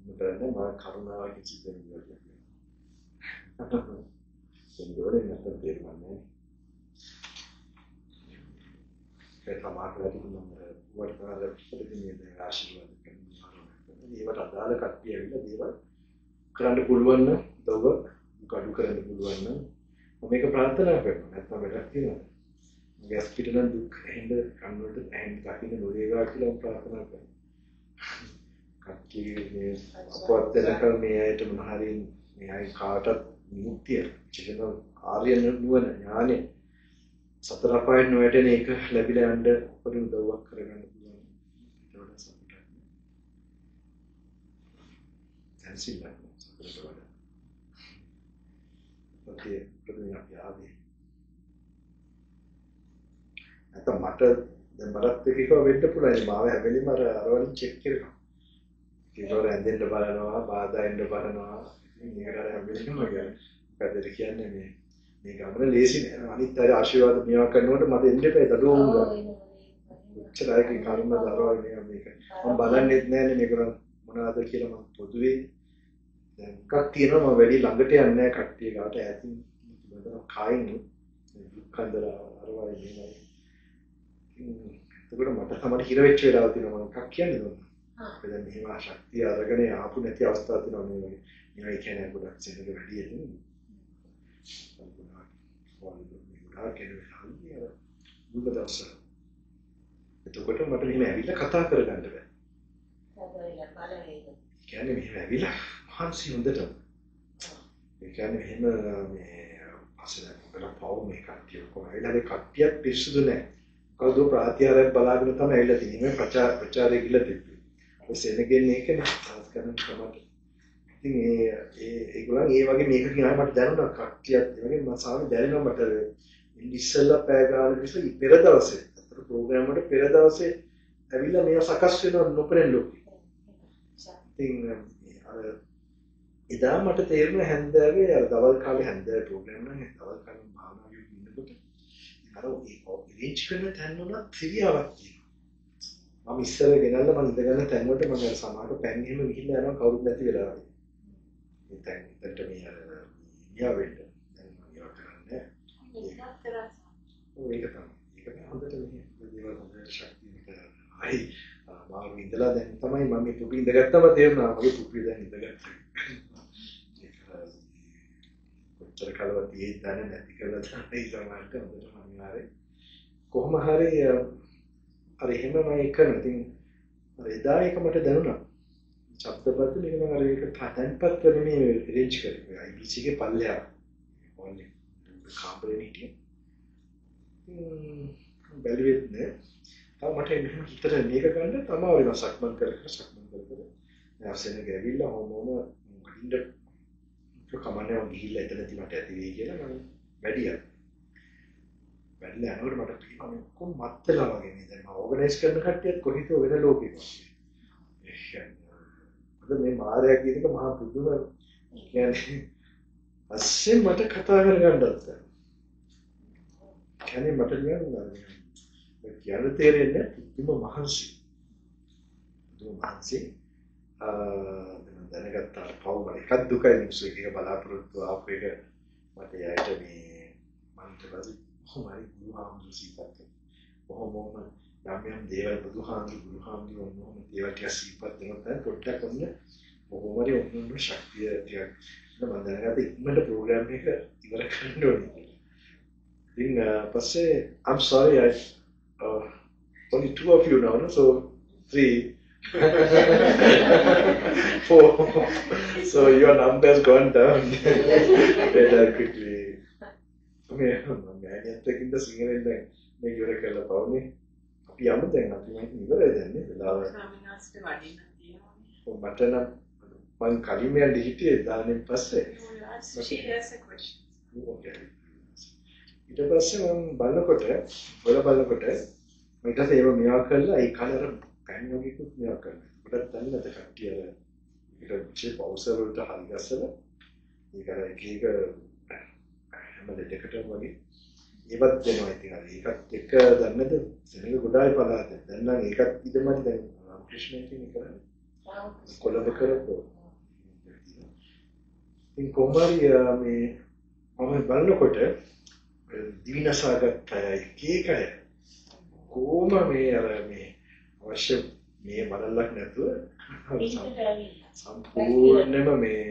කරන්නේ මා කරුණාවකින් සිද්ධ වෙනවා කියන්නේ. එන්දෝනේ නැත්නම් තේරුම්න්නේ. ඒ තමයි මම වර්තමාන ප්‍රතිනිධිය ආශිර්වාද කරනවා. ඒවට අදාළ කට්ටිය ඇවිල්ලා දේවල් කරන්න පුළුවන් නම් දව කඩු කරන්න පුළුවන් නම් මම මේක ප්‍රාර්ථනා කරනවා. නැත්නම් වැඩක් තියෙනවා. මගේ අස්පිට නම් දුක් ඇහෙන්න කන්නට ඇහෙන්න දකින්න නොවේවා කියලා ප්‍රාර්ථනා කරනවා. කට්ටිය මේ අපවත් වෙනකල් මේ ඇයට මොනහරි මේ අය කාටත් විමුක්තිය චිතන ආර්ය නුවණ ඥානෙ සතර පායෙන් නොවැටෙන එක ලැබිලා යන්න උපරිම උදව්වක් කරගන්න පුළුවන්. ඒක වඩා සතුටක්. දැන්සිලා සතුටක් වඩා. ඔකේ ප්‍රතිඥා යාවි. නැත්නම් මට දැන් මරත් එක්ක වෙන්න පුළුවන්. මාව හැබැයිම අර වලින් චෙක් කරනවා. ඒකවල ඇඳෙන්න බලනවා, බාධා එන්න බලනවා. ඉතින් මේකට හැබැයිම මගේ පැදෙල කියන්නේ මේ ගමන ලේසි නෑ. අනිත් අය ආශිර්වාද මේවා කරනකොට මට එන්න එපා දඩුවම් ගන්න. උච්චාරයේ කර්ම දරවයි මේක. මම බලන්නෙත් නෑනේ මේක මොනවද කියලා මම පොදුවේ දැන් එකක් තියෙනවා මම වැඩි ළඟට යන්නේ නෑ කට්ටිය ගාට ඈතින් බඳන කායින් දුක්ඛන්දර අරවයි මේවයි. ඒකට මට තමයි හිර වෙච්ච වෙලාව තියෙනවා මම එකක් කියන්නේ දුන්නා. අපිට දැන් මෙහෙම ශක්තිය අරගෙන ආපු නැති අවස්ථා තියෙනවා මේ වගේ. මේවා කියන්නේ ගොඩක් සෙනග වැඩි එන්නේ. එතකොට මට මෙහෙම ඇවිල්ලා කතා කරගන්න බෑ. කියන්නේ මෙහෙම ඇවිල්ලා මහන්සි හොඳට. ඒ කියන්නේ මෙහෙම මේ අසලක් කරලා පවු මේ කට්ටිය කොහොමද ඒ කට්ටියක් පිස්සුදු නැහැ. කවුද ප්‍රාතිහාරයක් බලාගෙන තමයි ඇවිල්ලා තියෙන්නේ. මේ ප්‍රචාරය කියලා තිබ්බේ. ඔය සෙනගෙන් ඒකනේ සාස් කරන තමයි. ඉතින් ඒගොල්ලන් ඒ වගේ මේකකින් ආයෙ මට දැනුණා කට්ටියක් ඒ වගේ මම සාමාන්‍ය දැනෙනවා මට ඉස්සෙල්ලා පැය ගානක් ඉස්සෙල්ලා පෙර දවසේ අතර ප්‍රෝග්‍රෑම් වල පෙර දවසේ ඇවිල්ලා මේවා සකස් වෙනවා නොපෙනෙන ලෝකෙ. ඉතින් අර එදා මට තේරුණා හැන්දෑවේ අර දවල් කාලේ හැන්දෑවේ ප්‍රෝග්‍රෑම් නම් දවල් කාලේ භාවනාවේ ඉන්නකොට අර ඉරේන්ජ් කරන තැන් වල ක්‍රියාවක් තියෙනවා. මම ඉස්සර ගෙනල්ලා මම ඉඳගන්න තැන් වලට මම අර සමාහට පැන් එහෙම ගිහිල්ලා යනවා කවුරුත් නැති වෙලාවයි. මේ තැන් ඉතින්ට මේ අර මියා වෙන්න දැන් මම ඒවා කරන්නේ. ඒක තමයි. ඒක හොඳට මේ දේවල් හොඳට ශක්තියට හරි මාරු ඉඳලා දැන් තමයි මම මේ පුපි ඉඳගත්තම තේරුණා මගේ පුපි දැන් ඉඳගත්තා. කොච්චර කලවත් ඒ දැන නැති කරලා තමයි සමහරට හොඳට මනිවාරේ කොහොම හරි අර එහෙම මම කරන ඉතින් අර එදා එක මට දැනුණා. ශබ්දපත් මේක මම අර ඒක තැන්පත් කරන මේ රේන්ජ් කරේ IBC එකේ පල්ලෙහා ඕන්නේ කාමරේ හිටියේ. බැලුවෙත් නෑ. තව මට මෙහෙම හිතට මේක ගන්න තමයි වෙනවා සක්මන් කර නැවසෙන ගැවිලා හොමෝම වඩින්න කමන්නේ මම ගිහිල්ලා එතනදී මට ඇති වෙයි කියලා මම වැඩියා. වැඩිලා යනකොට මට පේනවා මේ කොහොම මත්තලා වගේ මේ දැන් මම ඕගනයිස් කරන කට්ටියත් කොහිත වෙන ලෝකෙක. මොකද මේ මායя කියන එක මහා පුදුම කියන්නේ අස්සේ මට කතා කරගන්නත්. කියන්නේ මට කියන්න තේරෙන්නේ පුදුම මහන්සි. පුදුම මහන්සි. දැනගත්තා පවුම එකක් දුකයි මිනිස්සු එක බලාපොරොත්තු ආපු එක මට යයිට මේ මන්ට පස්සේ කොහොමයි බුදුහාමුදුරු සිතත් කොහොමම යම් දේවල් බුදුහාමුදුරු මොනම දේවල් ටික සිපත් දෙනවා පොඩ්ඩක් ඔන්න කොහොමරි ඔන්න ශක්තිය ටික මම දැනගත්තා ඉක්මනට ප්‍රෝග්‍රෑම් එක ඉවර කරන්න ඕනේ. ඉතින් පස්සේ I'm sorry I only 2 of you now so 3 4 so your number has gone down better quickly මම taking the singer දැන් මේ ඉවර කරලා පවුනේ අපි යමු දැන් අපි මම ඉවරයි දැන් නේ වෙලාව ස්වාමීන් වහන්සේ වඩින්න තියෙනවා මට නම් මං කලින් යන්න හිටියේ දානෙන් පස්සේ. She has a question. Okay. ඊට පස්සේ මම බලනකොට මම ඊට පස්සේ ඒව මෙයා කරලා ඒ කලර පැන් වගේකුත් මෙයා කරනවා. ඒකට දැන් නැත කට්ටිය අර ඊට චිප් අවසර වලට හරි ගැසලා ඒක අර එක හැම දෙයකටම වගේ ඒවත් දෙනවා. ඉතින් අර ඒකත් එක දන්නද සෙනඟ ගොඩායි පලාත. දැන් නම් ඒකත් ඉදමත් දැන් රාමකෘෂ්ණ කියන කරන්නේ. කොළඹ කරපුවා. ඉතින් කොහොමරි මේ මම බලනකොට දිවිනසාගත් එක අය කොහොම මේ අර මේ අවශ්‍ය මේ මනලක් නැතුව සම්පූර්ණයෙන්ම මේ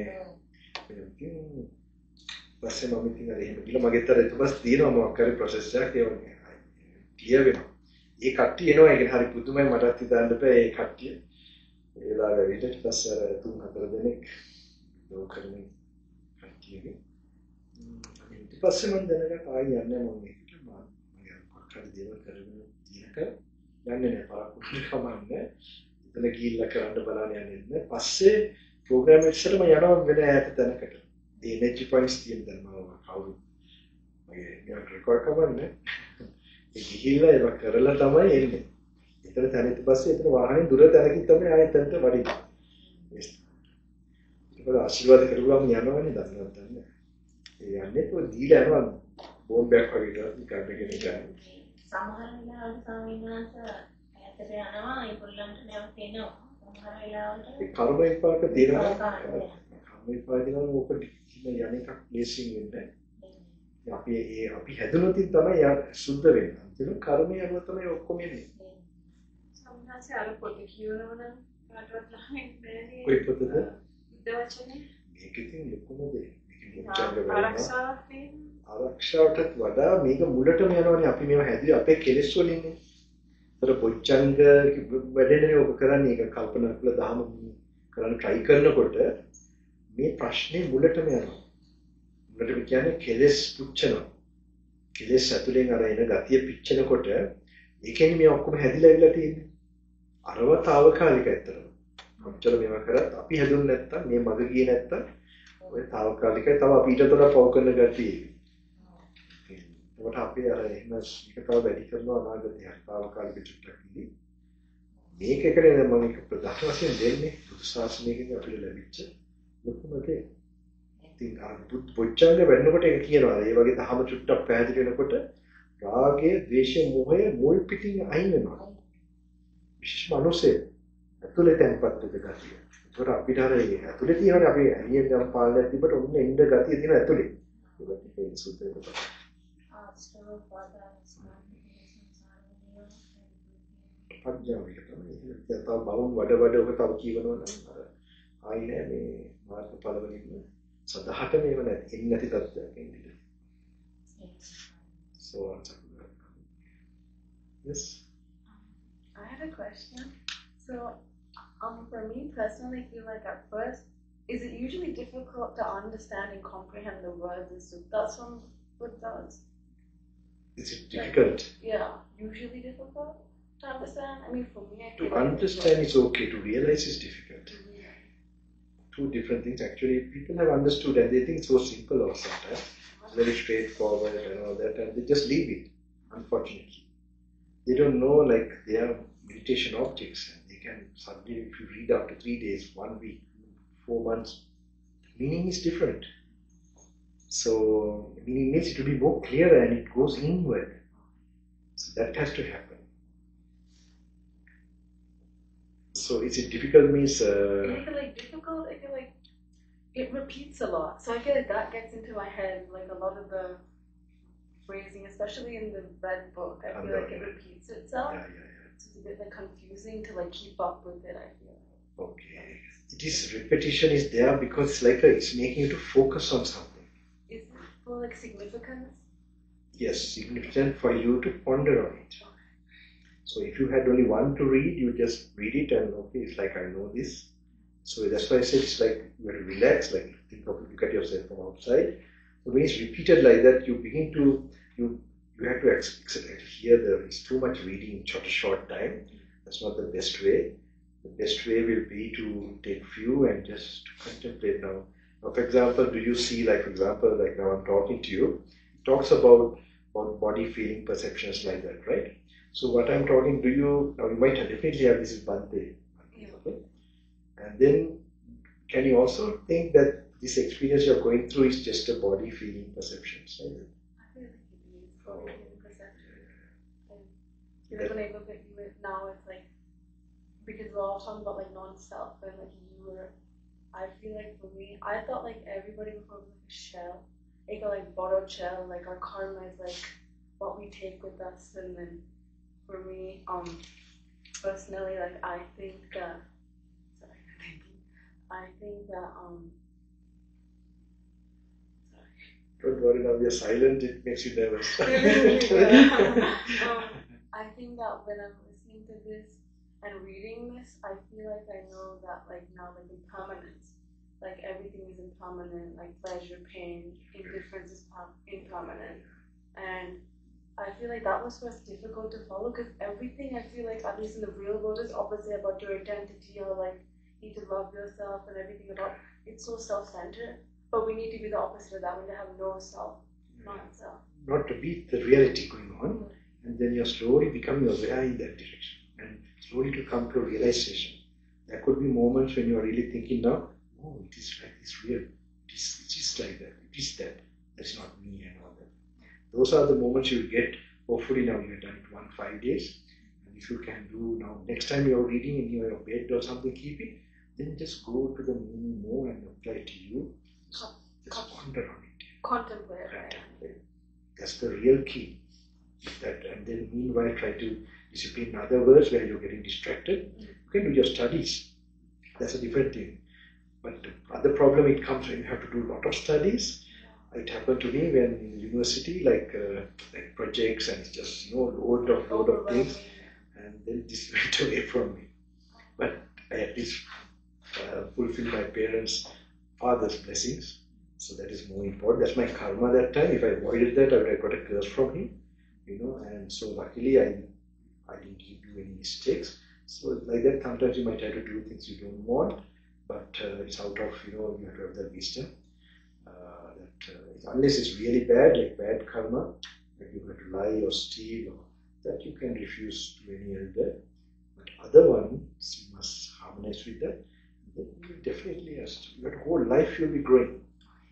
පස්සේ මම ඉතින් අර එහෙම ගිහලා මගෙත් අර ඊට පස්සේ තියෙනවා මොකක් හරි ප්‍රොසෙස් එකක් ඒ වගේ කිය වෙනවා. ඒ කට්ටිය එනවා ඒක හරි පුදුමයි මටත් හිතන්න බෑ ඒ කට්ටිය. ඒ වෙලාවේ ඊට පස්සේ අර 3-4 දෙනෙක් ලෝකරණේ කට්ටියගේ ඊට පස්සේ මම දැනගත්තා ආයෙ යන්නේ මම මේකට මම මොකක් හරි දේවල් කරගෙන තියෙනක යන්නේ නැහැ පරක්කුට කමන්නේ. එතන ගිහිල්ලා කරන්න බලන්න යන්නේ නැහැ. පස්සේ ප්‍රෝග්‍රෑම් එකටම යනවා වෙන ඈත තැනකට. The energy points තියෙන දැන් මම කවුරු මගේ මේක රෙකෝඩ් කරන්නේ. ඒ ගිහිල්ලා ඒක කරලා තමයි එන්නේ. එතන තැන ඊට පස්සේ එතන වාහනේ දුර තැනකින් තමයි ආයෙත් තැනට වඩින්නේ. ඒක ආශිර්වාද කරගම යනවනේ දන්නවද? ඒ යන්නේ તો දීලා යනවා බෝම්බයක් වගේ නිකන් දෙකෙන් ගන්න. සමහර වෙලාවට ස්වාමීන් වහන්සේ ඈතට යනවා ඒගොල්ලන්ට නැවත එනවා. සමහර වෙලාවට ඒ කර්ම විපාක දෙනවා. කර්ම විපාක දෙනවා ඕක කිසිම යන්නේක් ප්ලේසින් වෙන්නේ නැහැ. අපි හැදුනොත් තමයි සුද්ධ වෙන්නේ. ඒක කර්මය අනුව තමයි ඔක්කොම එන්නේ. සම්මාසය අර පොත කියවනවනම් කාටවත් ළමෙක් බෑනේ. කොයි පොතද? දවචනේ. මේක ඉතින් ලොකුම දෙයක්. ආරක්ෂාවටත් වඩා මේක මුලටම යනවනේ අපි මේව හැදුවේ අපේ කෙලෙස් වලින්නේ. ඒතර බොච්චංග වැඩෙන්නේ ඔබ කරන්නේ ඒක කල්පනා කරලා දහම කරන්න try කරනකොට මේ ප්‍රශ්නේ මුලටම යනවා. මුලටම කියන්නේ කෙලෙස් පුච්චනවා. කෙලෙස් ඇතුලෙන් අර එන ගතිය පිච්චෙනකොට ඒකෙන් මේ ඔක්කොම හැදිලා ඉවිලා තියෙන්නේ. අරව తాවකාලික ඇත්තටම. කොච්චර මේවා කරත් අපි හැදුන්නේ නැත්තම් මේ මග ගියේ නැත්තම් ඔය తాවකාලිකයි තව අපි ඊට වඩා පව කරන ගැතියි. ඒකට අපි අර එහෙම මේක තව වැඩි කරනවා අනාගතේ తాවකාලික චුට්ටක් ඉදී. මේක එකනේ මම මේක ප්‍රධාන වශයෙන් දෙන්නේ බුදු ශාසනයකින් අපිට ලැබිච්ච ලොකුම දේ. ඉතින් අර බොච්චංග වෙන්නකොට ඒක කියනවා ඒ වගේ දහම චුට්ටක් පැහැදිලි වෙනකොට රාගය, ද්වේෂය, මොහය මුල් පිටින් අයින් වෙනවා. විශේෂ මනෝසේ ඇතුලේ තැන්පත් වෙද ගතිය. ඒකට අපිට අර ඇතුලේ තියෙනනේ අපි ඇලියෙන් ගම් පාලනයක් තිබ්බට ඔන්න ඉන්න ගතිය තියෙන ඇතුලේ. ඒකට ඒක සුද්ධ වෙනවා. පඥාවික තමයි. ඒක තව බවුන් වඩ ඔක තව කියවනවා නම් අර ආයි නෑ මේ මාර්ගඵල වලින් සදාහට මේව නැති එන්නේ නැති තත්ත්වයක් එන්නේ. So yes. I had a question. So, for me personally, I feel like at first, is it usually difficult to understand and comprehend the words and suttas from Buddhas? Is it difficult? Yeah, usually difficult to understand. I mean, for me, I feel To understand is okay. To realize is difficult. Yeah. Two different things. Actually, people have understood and they think it's so simple or sometimes. It's very straightforward and all that, and they just leave it. Unfortunately, they don't know like they are meditation objects. They can suddenly, if you read after 3 days, 1 week, 4 months, meaning is different. So meaning needs to be more clearer and it goes inward. So that has to happen. So is it difficult means? I feel like difficult. I feel like it repeats a lot. So I feel like that gets into my head. Like a lot of the phrasing, especially in the red book, I feel like it repeats itself. Yeah. It's a bit like confusing to like keep up with it. I feel. Okay. It is repetition is there because it's making you to focus on something. Is it for like significance? Yes, significant for you to ponder on it. So if you had only one to read, you just read it and okay, it's like I know this. So that's why I said it's like you have to relax, like think of look at yourself from outside. So when it's repeated like that, you begin to you have to hear it's too much reading in short time. That's not the best way. the best way will be to take few and just contemplate now. Now, for example, do you see, like, for example, like now I'm talking to you, it talks about body feeling perceptions like that, right? So what I'm talking, now you might definitely have this is Bante, okay? And then can you also think that this experience you're going through is just a body feeling perceptions, right? I feel like it is body feeling perception. And when I look at you now, it's like, because we're all talking about like non-self and like you were, I feel like for me, I thought like everybody before was like a shell, like a like borrowed shell, like our karma is like what we take with us. And then for me, personally, like I think that, Don't worry, now we are silent, it makes you nervous. I think that when I'm listening to this and reading this, I feel like I know that like now like impermanence, like everything is impermanent, like pleasure, pain, indifference is impermanent. And I feel like that was first difficult to follow because everything I feel like, at least in the real world, is opposite about your identity or like you need to love yourself and everything about it's so self-centered. But we need to be the opposite of that. We need to have no self, non-self. Not to beat the reality going on, and then you're slowly becoming aware in that direction, and slowly to come to a realization. There could be moments when you're really thinking now, oh, it is like this real, it is like that, it is that, that's not me and all that. Those are the moments you'll get. Hopefully now you've done it 5 days, and if you can do now, next time you're reading in your bed or something, keep it, then just go to the meaning more and apply to you. Just ponder on it. Contemplate. That's the real key. And then meanwhile try to discipline in other words where you're getting distracted. You can do your studies. That's a different thing. But the other problem it comes when you have to do a lot of studies. It happened to me when in university, like projects and just load of things, and then this went away from me. But I at least fulfilled my parents' father's blessings. So that is more important. That's my karma that time. If I avoided that, I would have got a curse from him, and so luckily I didn't do any mistakes. So like that, sometimes you might have to do things you don't want, but it's out of, you have to have that wisdom. Unless it's really bad, like bad karma, like you have to lie or steal, or that you can refuse to any elder. But other ones, you must harmonize with that. Then you definitely have to, your whole life you'll be growing.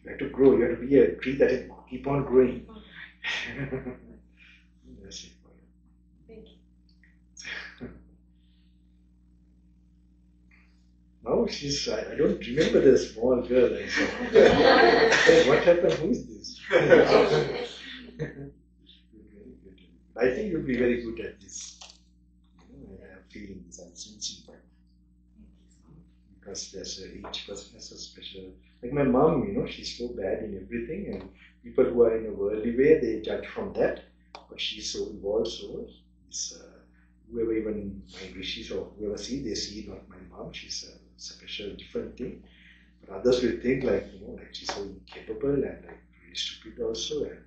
You have to grow. You have to be a tree that will keep on growing. That's it. Thank you. Now I don't remember the small girl I saw. What happened? Who is this? I think you'll be very good at this. I have feelings and sensing that. Because each person has a special, like my mom, she's so bad in everything, and people who are in a worldly way, they judge from that. But she's so evolved, so whoever, even my rishis or whoever they see not my mom, she's a special, different thing. But others will think like she's so incapable and like really stupid also, and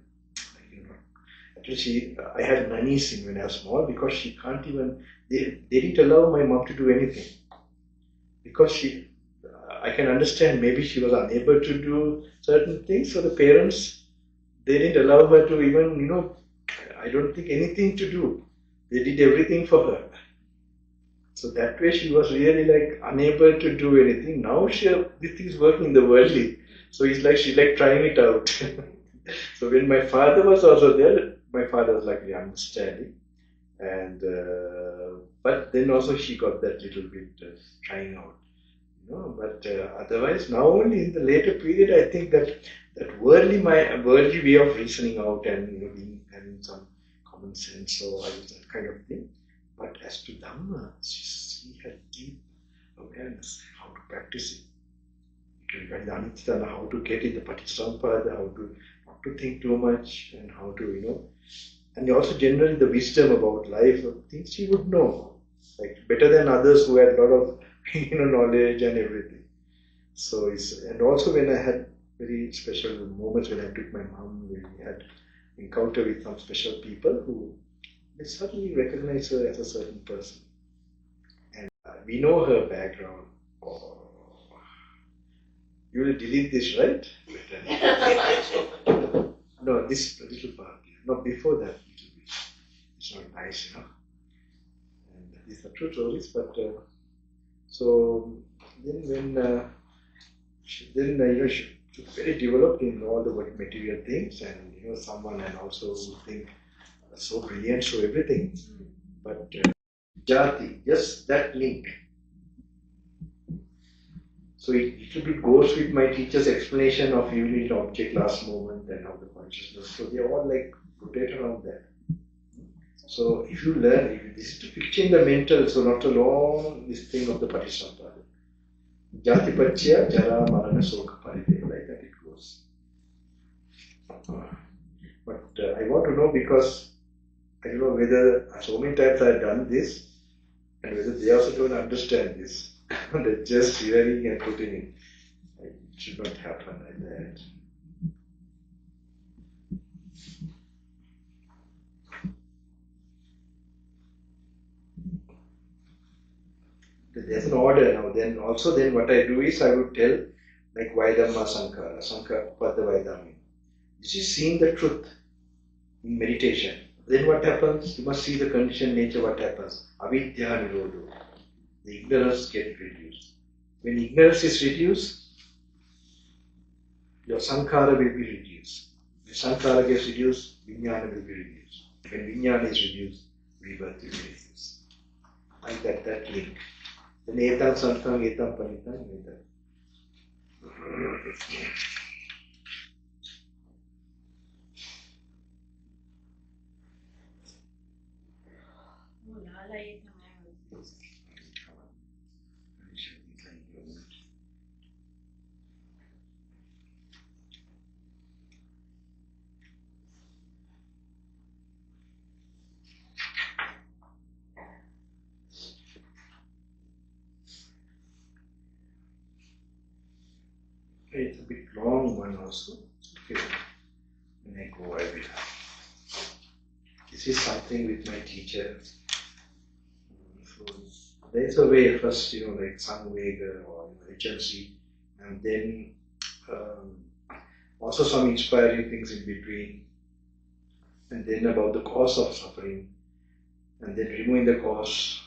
actually I had nannies when I was small because she can't even, they didn't allow my mom to do anything. Because I can understand maybe she was unable to do certain things, so the parents, they didn't allow her to even, I don't think anything to do. They did everything for her. So that way she was really like unable to do anything. Now this thing is working in the worldly. So it's like she's like trying it out. So when my father was also there, my father was like understanding. And but then also she got that little bit trying out, But otherwise, now only in the later period, I think that worldly way of reasoning out and having some common sense, so I was that kind of thing. But as to Dhamma, she had deep awareness how to practice it. Regarding Anitya, how to get in the Paticcasamuppada, how to not to think too much, and how to and also generally the wisdom about life, things she would know, like better than others who had a lot of knowledge and everything. So and also when I had very special moments when I took my mom, when we had encounter with some special people who they suddenly recognize her as a certain person. And we know her background. Oh. You will delete this, right? No, this little part. No, before that little bit. It's not nice, And these are true stories, but so then when she very developed in all the material things, and someone and also who think so brilliant, so everything, but jati, just that link. So it little bit goes with my teacher's explanation of unit, object, last moment, and how the consciousness. So they all like rotate around that. So if you learn, if this is to picture in the mental, so not alone this thing of the Patisampada. Jati Pachya, Jara, Marana, Soka, Paride, like that it goes. But I want to know because I don't know whether so many times I have done this and whether they also don't understand this. They're just hearing and putting in. It should not happen like that. There's an order now. Then what I do is I would tell like Vaidhamma Sankara, Pada Vaidhamma. This is seeing the truth in meditation. Then what happens? You must see the conditioned nature, what happens. Avidya Nirodho. The ignorance gets reduced. When ignorance is reduced, your Sankara will be reduced. When Sankara gets reduced, Vijnana will be reduced. When Vijnana is reduced, rebirth will be reduced. Like that link. Then etam santam, etam panitam, etam. It's a bit long one also. Okay. When I go, I will. This is something with my teacher. So there's a way first, like Sangvega or HLC, and then also some inspiring things in between, and then about the cause of suffering, and then removing the cause,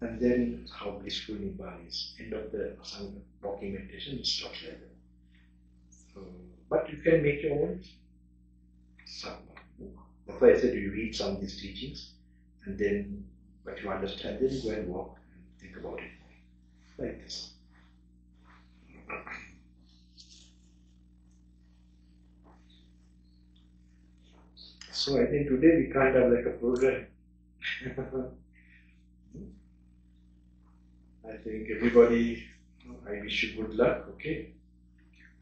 and then how blissful Nibbana is. End of the Sangha walking meditation is not like that. So, but you can make your own Sangha. That's why I said you read some of these teachings, and then what you understand, then you go and walk and think about it like this. So I think today we can't have like a program. I think everybody, I wish you good luck, okay?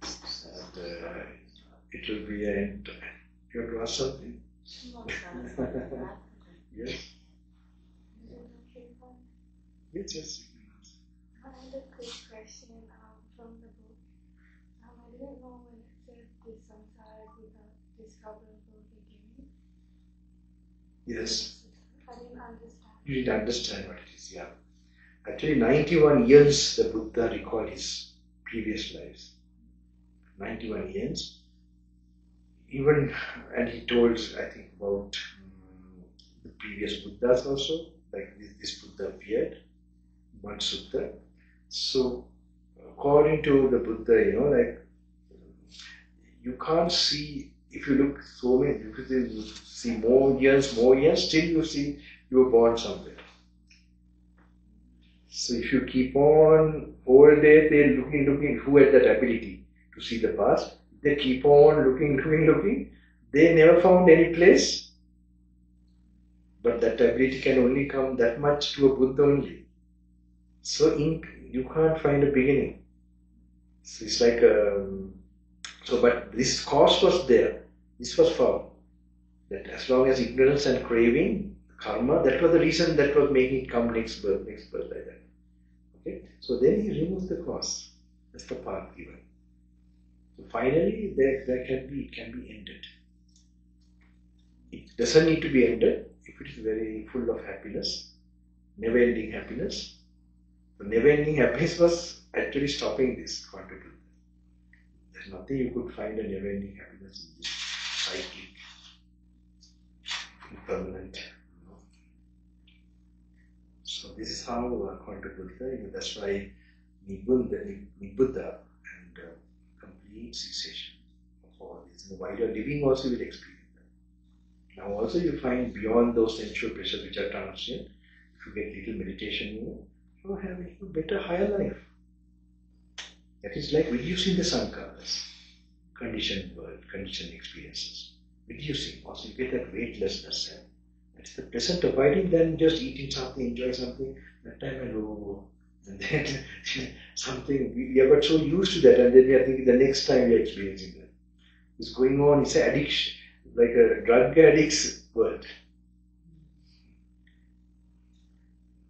And it will be an end. You want to ask something? Yes? Yes, yes. I had a quick question from the book. I didn't know when it said this samsara without discoverable beginning. Yes. I didn't understand. You didn't understand what it is, yeah. Actually, 91 years the Buddha recalled his previous lives. 91 years. Even, and he told, I think, about the previous Buddhas also, like this Buddha appeared, one sutta. So, according to the Buddha, like, you can't see, if you look so many, you see more years, still you see you were born somewhere. So if you keep on, whole day they're looking, who had that ability to see the past, they keep on looking, they never found any place. But that ability can only come that much to a Buddha only. So you can't find a beginning. So it's like, but this cause was there. This was found. That as long as ignorance and craving, karma, that was the reason that was making it come next birth like that. Okay? So then he removes the cause. That's the path given. So finally, it can be ended. It doesn't need to be ended if it is very full of happiness, never-ending happiness. The never-ending happiness was actually stopping this quantum Buddha. There's nothing you could find a never-ending happiness in this cyclic, impermanent. So this is how quantum Buddha, that's why Nibbudha and complete cessation of all this. And while you're living also you'll experience that. Now also you find beyond those sensual pressures which are transient, if you get little meditation, you have a better, higher life. That is like reducing the sankharas, conditioned world, conditioned experiences. Reducing, also you get that weightlessness. It's the pleasant abiding than just eating something, enjoying something, that time and then something, we are got so used to that and then we are thinking the next time we are experiencing that. It's going on, it's an addiction, like a drug addict's world.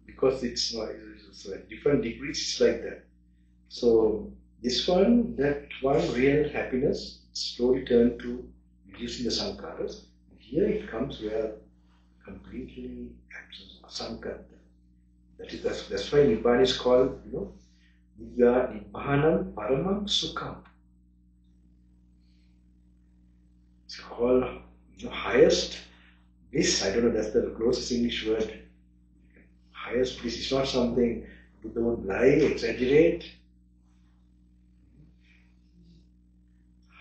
Because it's not, it's at different degrees, it's like that. So this one, that one real happiness slowly turned to reducing the sankharas. Here it comes where completely absence of sankara. That's why Nibbana is called, Nibbana Paramam Sukham. It's called highest bliss. I don't know, that's the closest English word. Highest bliss is not something Buddha would lie, exaggerate.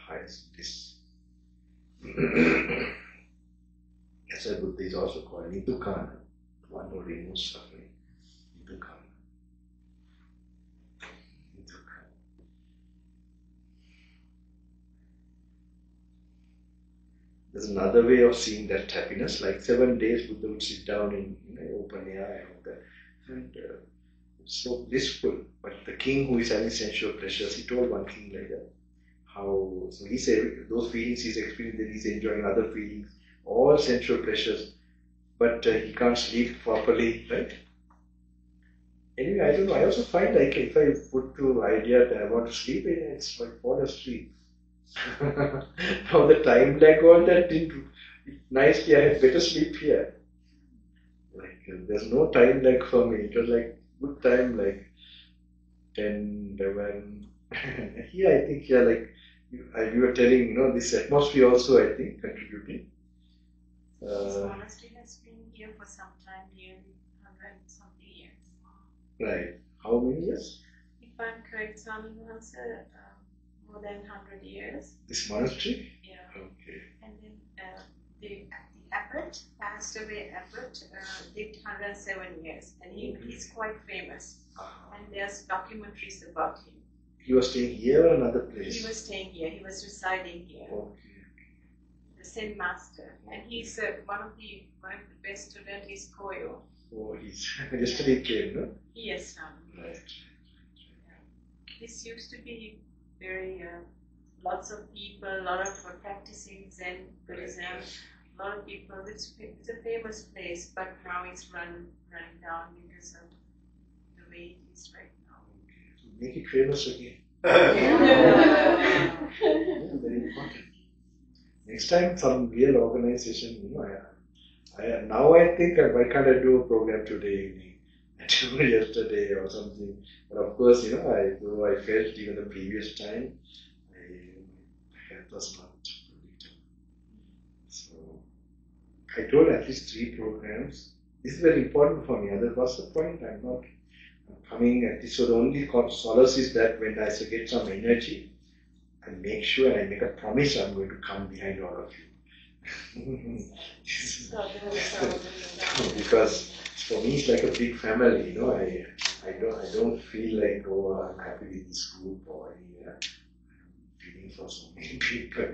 Highest bliss. That's why Buddha is also called Nidukana, one who removes suffering. Nidukana. There's another way of seeing that happiness. Like 7 days, Buddha would sit down in open air and all that, and so blissful. But the king who is having sensual pleasures, he told one king like that. So he said those feelings he's experiencing, he's enjoying other feelings, all sensual pleasures, but he can't sleep properly, right? Anyway, I don't know. I also find like if I put to idea that I want to sleep, it's like fall asleep. Now the time lag on that nicely, I had better sleep here. Like there's no time lag for me. It was like good time, like 10, 11. Here I think like you were telling, this atmosphere also I think contributing. This monastery has been here for some time, nearly 100-something years. Right. How many years? If I'm correct, Swami Mahansa, more than 100 years. This monastery? Yeah. Okay. And then the abbot, passed away abbot, lived 107 years, and he's quite famous. And there's documentaries about him. He was staying here or another place? He was staying here. He was residing here. Okay. The Zen master, and he's one of the best students is Koyo. Oh, he's yesterday came, no? Yes, Right. This used to be very lots of people, a lot of practicing Zen Buddhism, a lot of people. It's a famous place, but now it's running down because of the way it is right now. So make it famous again. Yeah, very important. Next time, some real organization, now I think, why can't I do a program today evening? I do it yesterday or something. But of course, though I felt even the previous time, my health was not predictable. So, I told at least 3 programs. This is very important for me. Otherwise, what's the point? I'm coming at least. So the only solace is that when I get some energy, I make sure and I make a promise I'm going to come behind all of you. Because for me it's like a big family, I don't feel like, I'm happy with this group or anywhere. I'm feeling for so many people.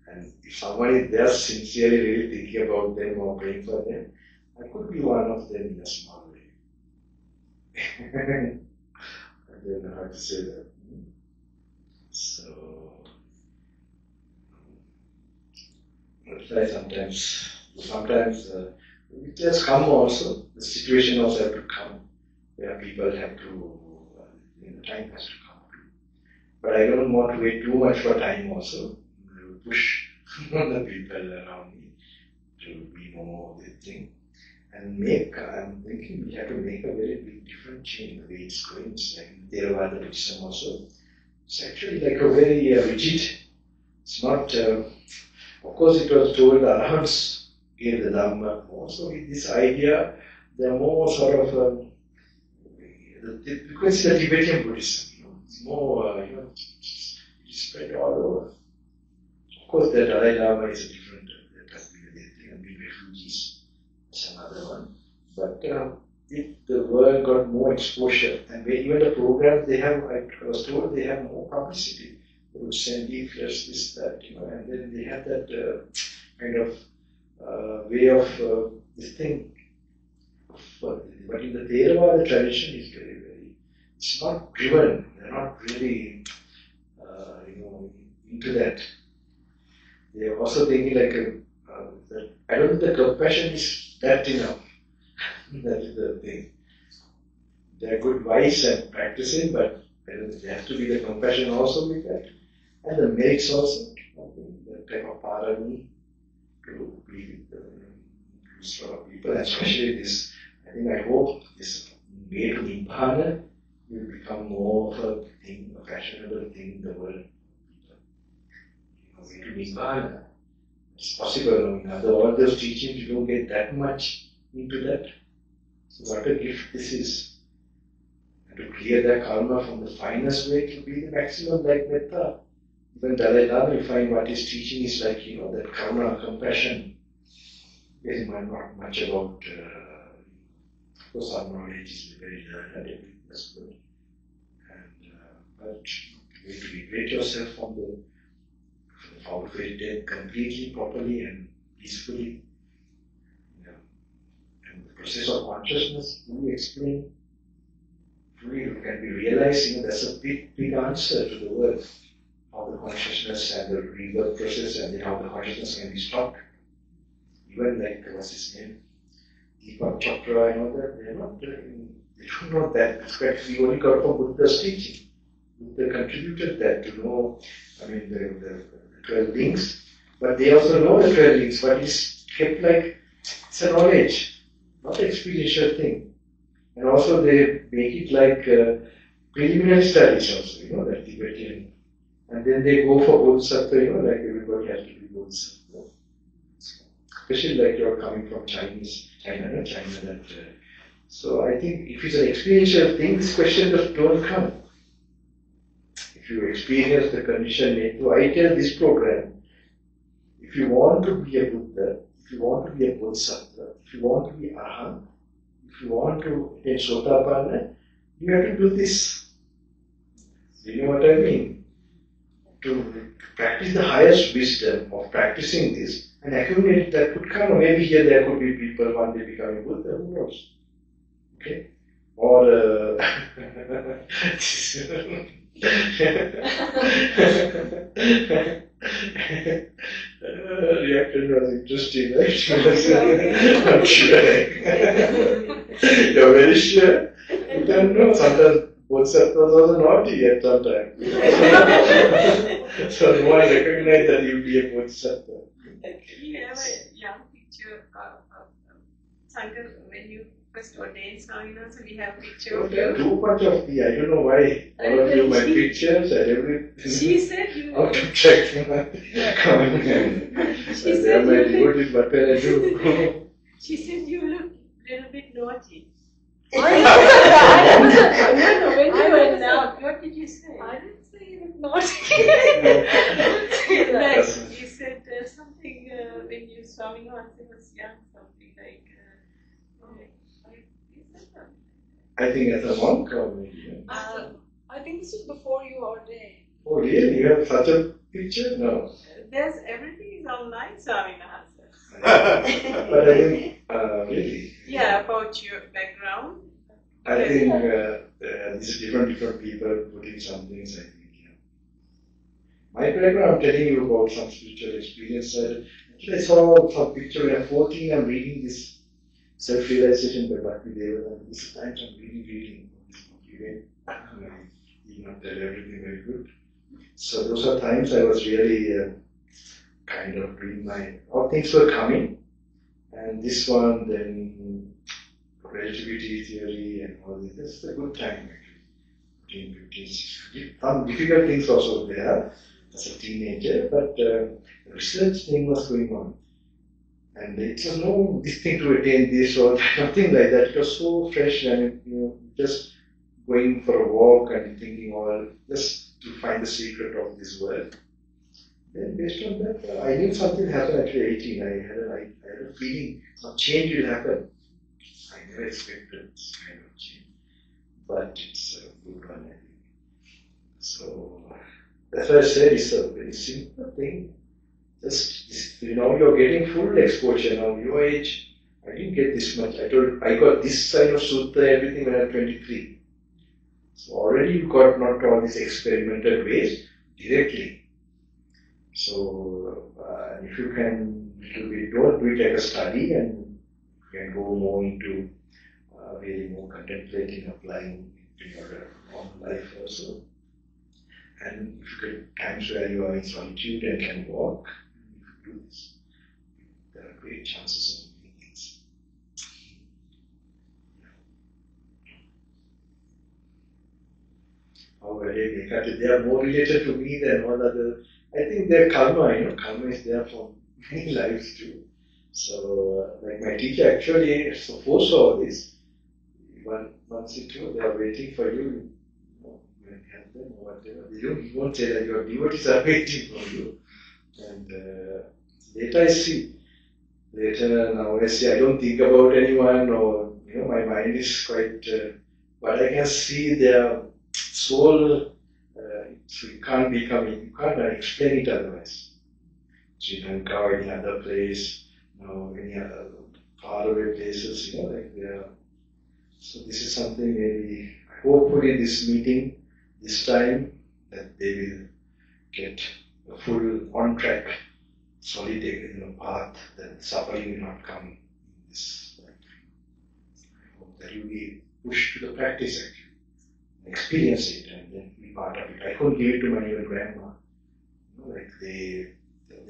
And if someone is there sincerely really thinking about them or praying for them, I could be one of them in a small way. I don't know how to say that. So, sometimes it just come also, the situation also have to come, where people have to, time has to come. But I don't want to wait too much for time also. I will push the people around me to be more of this thing. and I'm thinking we have to make a very big different change the way it's going. It's like Theravada Buddhism also. It's actually like a very rigid. It's not. Of course, it was told the Arahants gave the Dhamma. Also, with this idea, there are more sort of. Because it's the Tibetan Buddhism, it's more, it's spread all over. Of course, the Dalai Lama is a different, that has been a big refugees, some other one. But if the world got more exposure, and even the programs they have, I was told they have more publicity. They would send leaflets, this, that, and then they have that kind of way of this thing. But in the Theravada tradition, is very, it's not driven. They're not really, into that. They're also thinking like that. I don't think the compassion is that enough. That is the thing. They're good wise and practicing, but there has to be the compassion also with that, and the merits also. That type of parami to be with these sort of people, especially this. I hope this way to Nibbana will become more of a thing, a fashionable thing in the world. Way to Nibbana. It's possible. All those teachings, you don't get that much into that. So what a gift this is. And to clear the karma from the finest way to be the maximum like metta. Even Dalai Lama, you find what his teaching is like, that karma, compassion. There is not much about. Of course, our knowledge is very learned, that's good. And, but you need to liberate yourself from the foul fairy tale completely, properly, and peacefully. And the process of consciousness, fully explain, fully can be realized, that's a big answer to the world. How the consciousness and the rebirth process, and then how the consciousness can be stopped. Even like, what's his name? Deepak Chopra and all that, they don't know that. That's correct. We only got from Buddha's teaching. Buddha contributed that to know, the 12 links, but they also know the 12 links, but it's kept like, it's a knowledge, not an experiential thing. And also they make it like preliminary studies also, that Tibetan. And then they go for Bodhisattva, like everybody has to be Bodhisattva. Especially like you're coming from China, that. So I think if it's an experiential thing, this question don't come. If you experience the condition made, so I tell this program, if you want to be a Buddha, if you want to be a Bodhisattva, if you want to be Arahant, if you want to attain Sotapanna, you have to do this. Do you know what I mean? To practice the highest wisdom of practicing this, and accumulate that could come, or maybe here there could be people one day becoming Buddha, who knows? Okay? Or reaction was interesting, right? I'm sure. You're very sure? You don't know. Sometimes Bodhisattvas are naughty at some time. So no one recognizes that you'll be a Bodhisattva. We have a young picture of Sankar when you first ordained Swamina, so we have a picture of There are you. too much of me. I don't know why. All of you, my pictures and everything. She said you Out of check. Coming in. She They are said my you look, devotees, what can I do? she said you look a little bit naughty. When you went down, What did you say? I didn't say you look naughty. Like, you said something when you Swami Hansen was young, something like, you said something. I think as a monk or maybe. I think this was before you ordained. Oh really? You have such a picture? No. There's everything is online, Swami Hansen. But I think, really? Yeah, about your background. I think these different people putting some things, I think. My background, I'm telling you about some spiritual experience. Actually, I saw some picture when I'm 14, I'm reading this self-realization by Bhakti Deva. This is times I'm reading this book again. I did not tell everything very good. So those are times I was really kind of doing all things were coming. And this one, then relativity theory and all this. This is a good time actually. 14, 15, 16. Some difficult things also there as a teenager, but the research thing was going on. And it was no this thing to attain this or nothing like that. It was so fresh and just going for a walk and thinking all just to find the secret of this world. Then based on that, I knew something happened at 18. I had a feeling some change will happen. I never expected this kind of change, but it's a good one, I think. So that's why I said it's a very simple thing. Just you're getting full exposure now. Your age, I didn't get this much. I got this side of Sutta everything when I was 23. So already you got not all these experimental ways directly. So if you can, don't do it like a study, and you can go more into really more contemplating, applying to your own life also. And if you get times where you are in solitude and can walk, if you do this, there are great chances of doing things. However, they are more related to me than all other. I think their karma, karma is there for many lives too. So, like my teacher actually foresaw this. Once he told, they are waiting for you. You can help them or whatever. He won't say that your devotees are waiting for you. And later I see. Later now I see, I don't think about anyone, or my mind is quite. But I can see their soul. So you can't explain it otherwise. Sri Lanka or any other place, any other faraway places, like they are. So this is something maybe, hopefully this meeting, this time, that they will get a full on track, solid path, that suffering will not come in this lifetime. I hope that you will be pushed to the practice actually. Experience it and then be part of it. I couldn't give it to my even grandma. Like they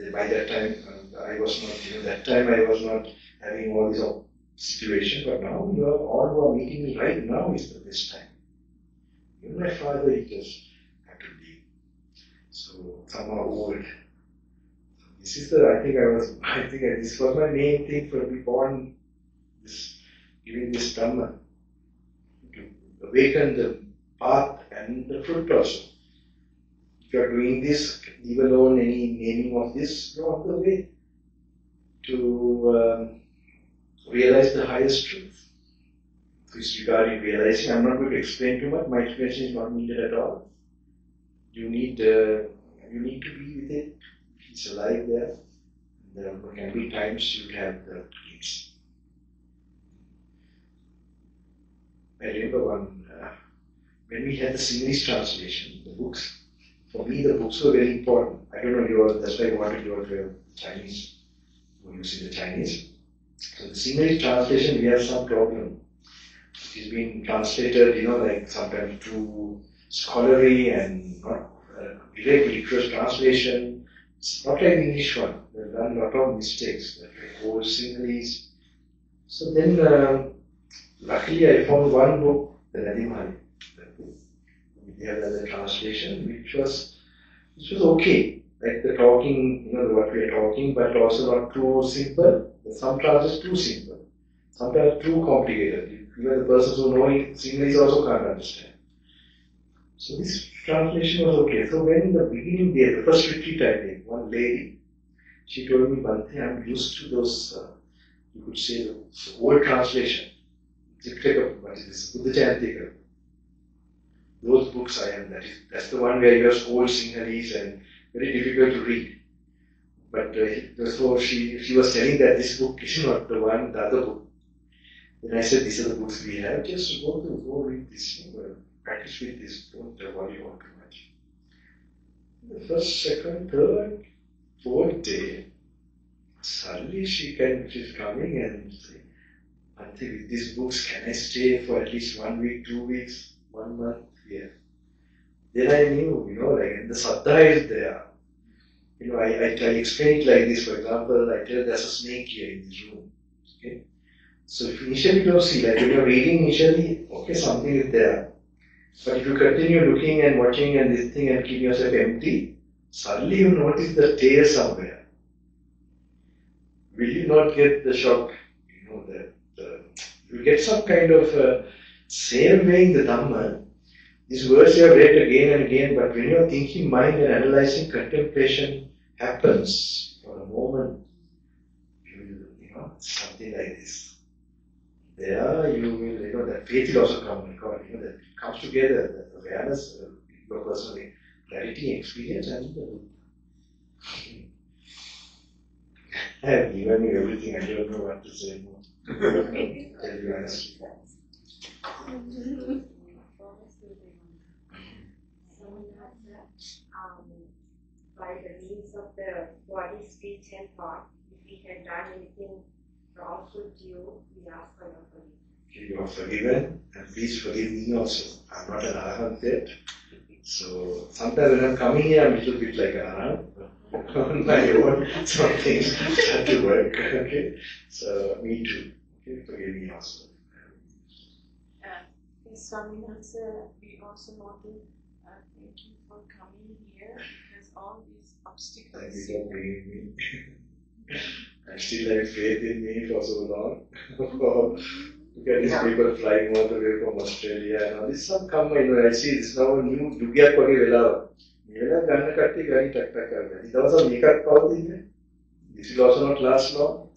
by that time, I was not, that time I was not having all this situation, but now you are all who are meeting me right now is the best time. Even my father, he just had to leave. So some are old. So this is I think this was my main thing for being born, giving this Dhamma, to awaken the path and the fruit also. If you are doing this, leave alone any naming of this, you're on the way to realize the highest truth. So it's regarding realizing. I'm not going to explain too much. My explanation is not needed at all. You need to be with it. It's alive there. There can be times you have the glimpse. I remember when we had the Sinhalese translation, the books. For me, the books were very important. I don't know, that's why I wanted to go to the Chinese, or using the Chinese. So the Sinhalese translation, we have some problem. It is being translated, like sometimes too scholarly and not direct literal translation. It's not like the English one. They've done a lot of mistakes, like old Sinhalese. So then, luckily I found one book, the Nadimhari. We have the translation, which was okay. Like the talking, what we are talking, but also not too simple. Some translations too simple. Sometimes too complicated. Even the persons who know Sinhalese also can't understand. So this translation was okay. So when in the beginning day, the first retreat I did, one lady, she told me, Bhante, I'm used to those, you could say, the old translation. What is this? Buddha Jayantika. Those books I am, that's the one where you have old Sinhalese and very difficult to read. But so she was telling that this book is not the one, the other book. Then I said, these are the books we have, just go read this, practice with this, don't worry about too much. The first, second, third, fourth day, suddenly she's coming and saying, Bhante, with these books, can I stay for at least 1 week, 2 weeks, 1 month? Yeah. Then I knew, like the Saddha is there. I explain it like this. For example, I tell there's a snake here in this room. Okay? So if initially you don't see, like when you're reading initially, okay, something is there. But if you continue looking and watching and this thing and keep yourself empty, suddenly you notice the tail somewhere. Will you not get the shock? You know, you get some kind of same way in the Dhamma. These words you have read again and again, but when your thinking mind and analyzing contemplation happens for a moment, something like this. There you will, that faith will also come, that it comes together, that awareness, your personal clarity, experience, and the Buddha. I have given you everything, I don't know what to say more. Tell you honestly. By the means of the body, speech, and thought, if we had done anything wrongful to you, we ask for your forgiveness. You are forgiven, and please forgive me also. I'm not an arahant yet. So sometimes when I'm coming here, I'm a little bit like an arahant. On my own, some things have to work. Okay, so me too. Okay, forgive me also. Yes, Swaminatha, we also want to thank you for coming here because all these obstacles. Thank you for bringing me. I still have faith in me for so long. Look at these people flying all the way from Australia and all this. Some come, I see this now a new Yugya Kogi Vela. Vela Gana Katti Gani Tak Tak Karva. There was a makeup called in there. This will also not last long.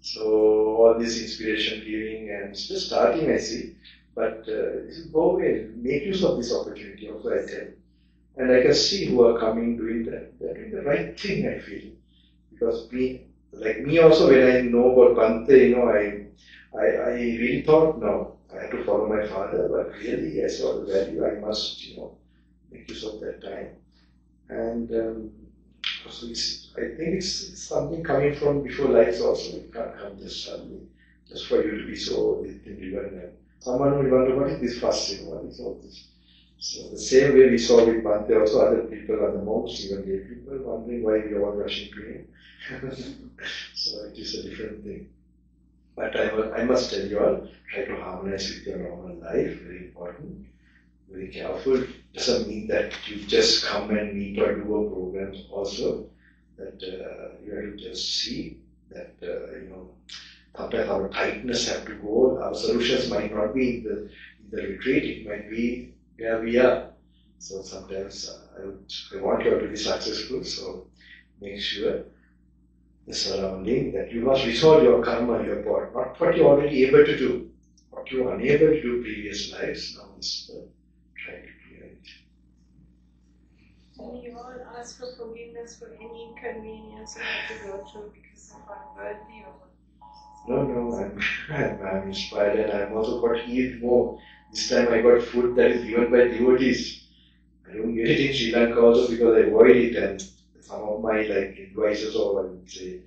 So all this inspiration giving and it's just starting, I see. But go away, make use of this opportunity also, I tell. And I can see who are coming doing that. They're doing the right thing, I feel. Because me also, when I know about Bhante, I really thought, no, I had to follow my father, but really I saw the value, I must, make use of that time. And so I think it's something coming from before lives also. It can't come just suddenly, just for you to be so driven. And someone will wonder, what is this fasting? What is all this? So the same way we saw with Bhante, also other people, other monks, even lay people, wondering why we are all rushing to him. So it is a different thing. But I must tell you all, try to harmonize with your normal life, very important. Very careful. Doesn't mean that you just come and meet or do a program also. That you have to just see that, sometimes our tightness have to go. Our solutions might not be in the retreat, it might be where we are. So sometimes I want you all to be successful, so make sure the surrounding that you must resolve your karma, your part, not what you're already able to do, what you were unable to do previous lives, now is try to clear it. And you all ask for forgiveness for any inconvenience you have to go through because of unworthy or No, I'm inspired and I'm also got healed more. This time I got food that is given by devotees. I don't get it in Sri Lanka also because I avoid it, and some of my advisors, or I would say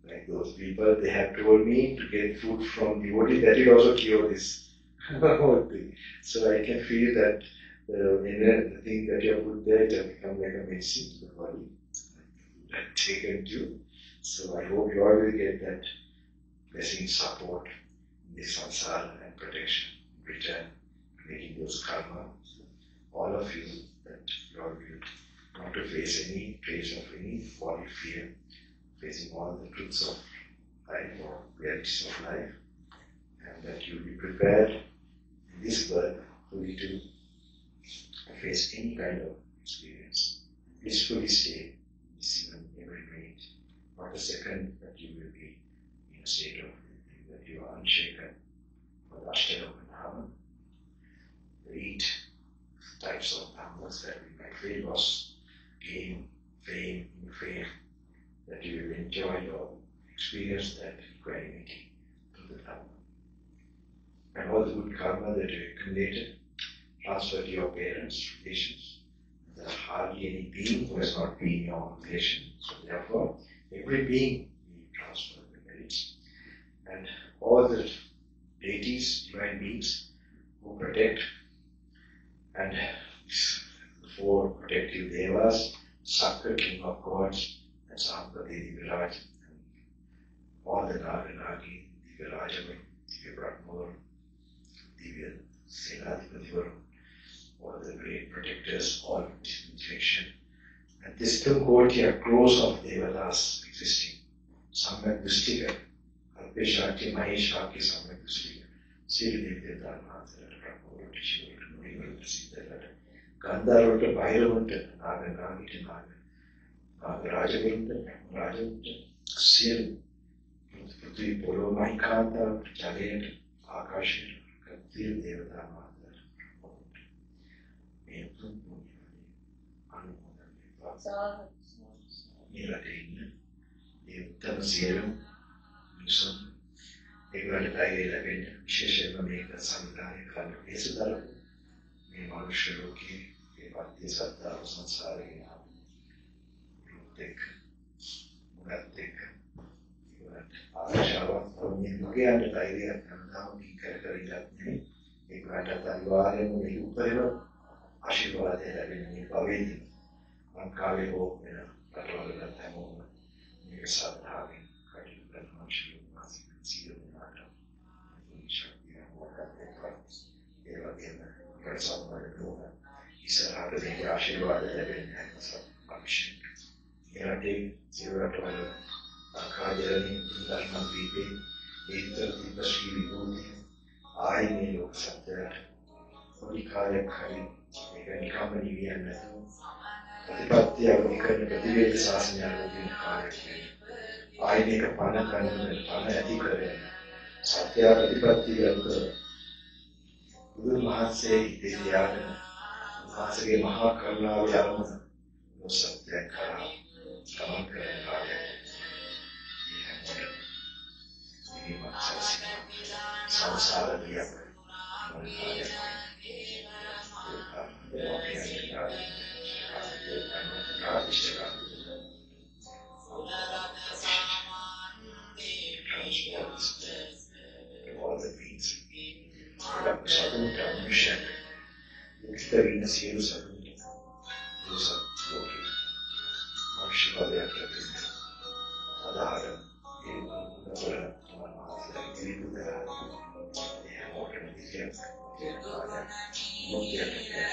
like those people, they have told me to get food from devotees, that will also cure this whole thing. So I can feel that the thing that you have put there, it has become like a medicine to the body, like taken to. So I hope you all will get that blessing, support in this samsara and protection, return, making those karma. All of you, that you all will not to face any trace of any body fear, facing all the truths of life or realities of life, and that you will be prepared in this birth fully to face any kind of experience. Blissfully stay in this even every minute, not a second that you will be in a state of that you are unshaken. For the Attanagalla Dhamma, the 8 types of dhammas that we might feel loss, gain, fame, infame, that you will enjoy or experience that equanimity through the Dhamma. And all the good karma that you accumulated, transfer to your parents, relations. There are hardly any being who has not been your relation. So therefore, every being we transfer the merits. And all the deities, divine beings who protect, and the 4 protective devas, Sakka, king of gods, and Sambuddha Viraj, all the Naganagi, Divya Rajavan, Divya Brahmavar, Divya Senadipativar, all the great protectors, all injection. And this still court here, crores of Devatas existing. Samyak Dustika, Alpe Shakti, Mahesh Shakti, Samyak Dustika, Sri Devi Dharma, Brahmavar, Shiva, Murivar, Siddha, Gandharva, Bhairavanta, Naganagi, Rajavaranta, Rajavanta, Sir, Prithvi, Polo, Mahikanta, Jalet, Akashi, Kathir, Devata, Mata, Netum, Anumodan, Niratin, Netam, Serum, Nusum, Egalatai, Levin, Sheshem, Mega, Samdai, Kanu, Esudar, Nemashuruki, Evati Sata, Sansari, Rutek, Mugatek. Aashawan mungkin ada idea tentang kira-kira ini ada talibar yang menjadi asyirwad dari pawai mangkali ho patwal temu ni sadhari kali dan masyur masih kecil ada shakti yang mengatakan era kena bersama dengan isyarat dari asyirwad dari masyur era di patwal Kajarani Dharma Vive, Eter Sri Vibhuti, Aine Lok Satya, Odikaya Kari, Ekanikama Nivyana, Patipatya Odikana Pativeta Sasanya Odin Kaya, Aine Kapana Kanana, Pana Adhikara, Satya Patipatya Odikana, Guru Mahase Devyana, Mahasage Mahakarna Vyamana, No Satya Kara, Kamankara Kaya. Samsara dia mengalir all the beings. Satu manusia kita bina siru satu dosa loki manusia pada akhirnya ada ada ini benar ini benar yang orang dia ada mungkin dia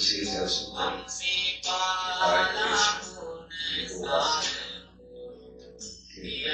Sri Sambuddha Ramaneeya Ashramaya Sri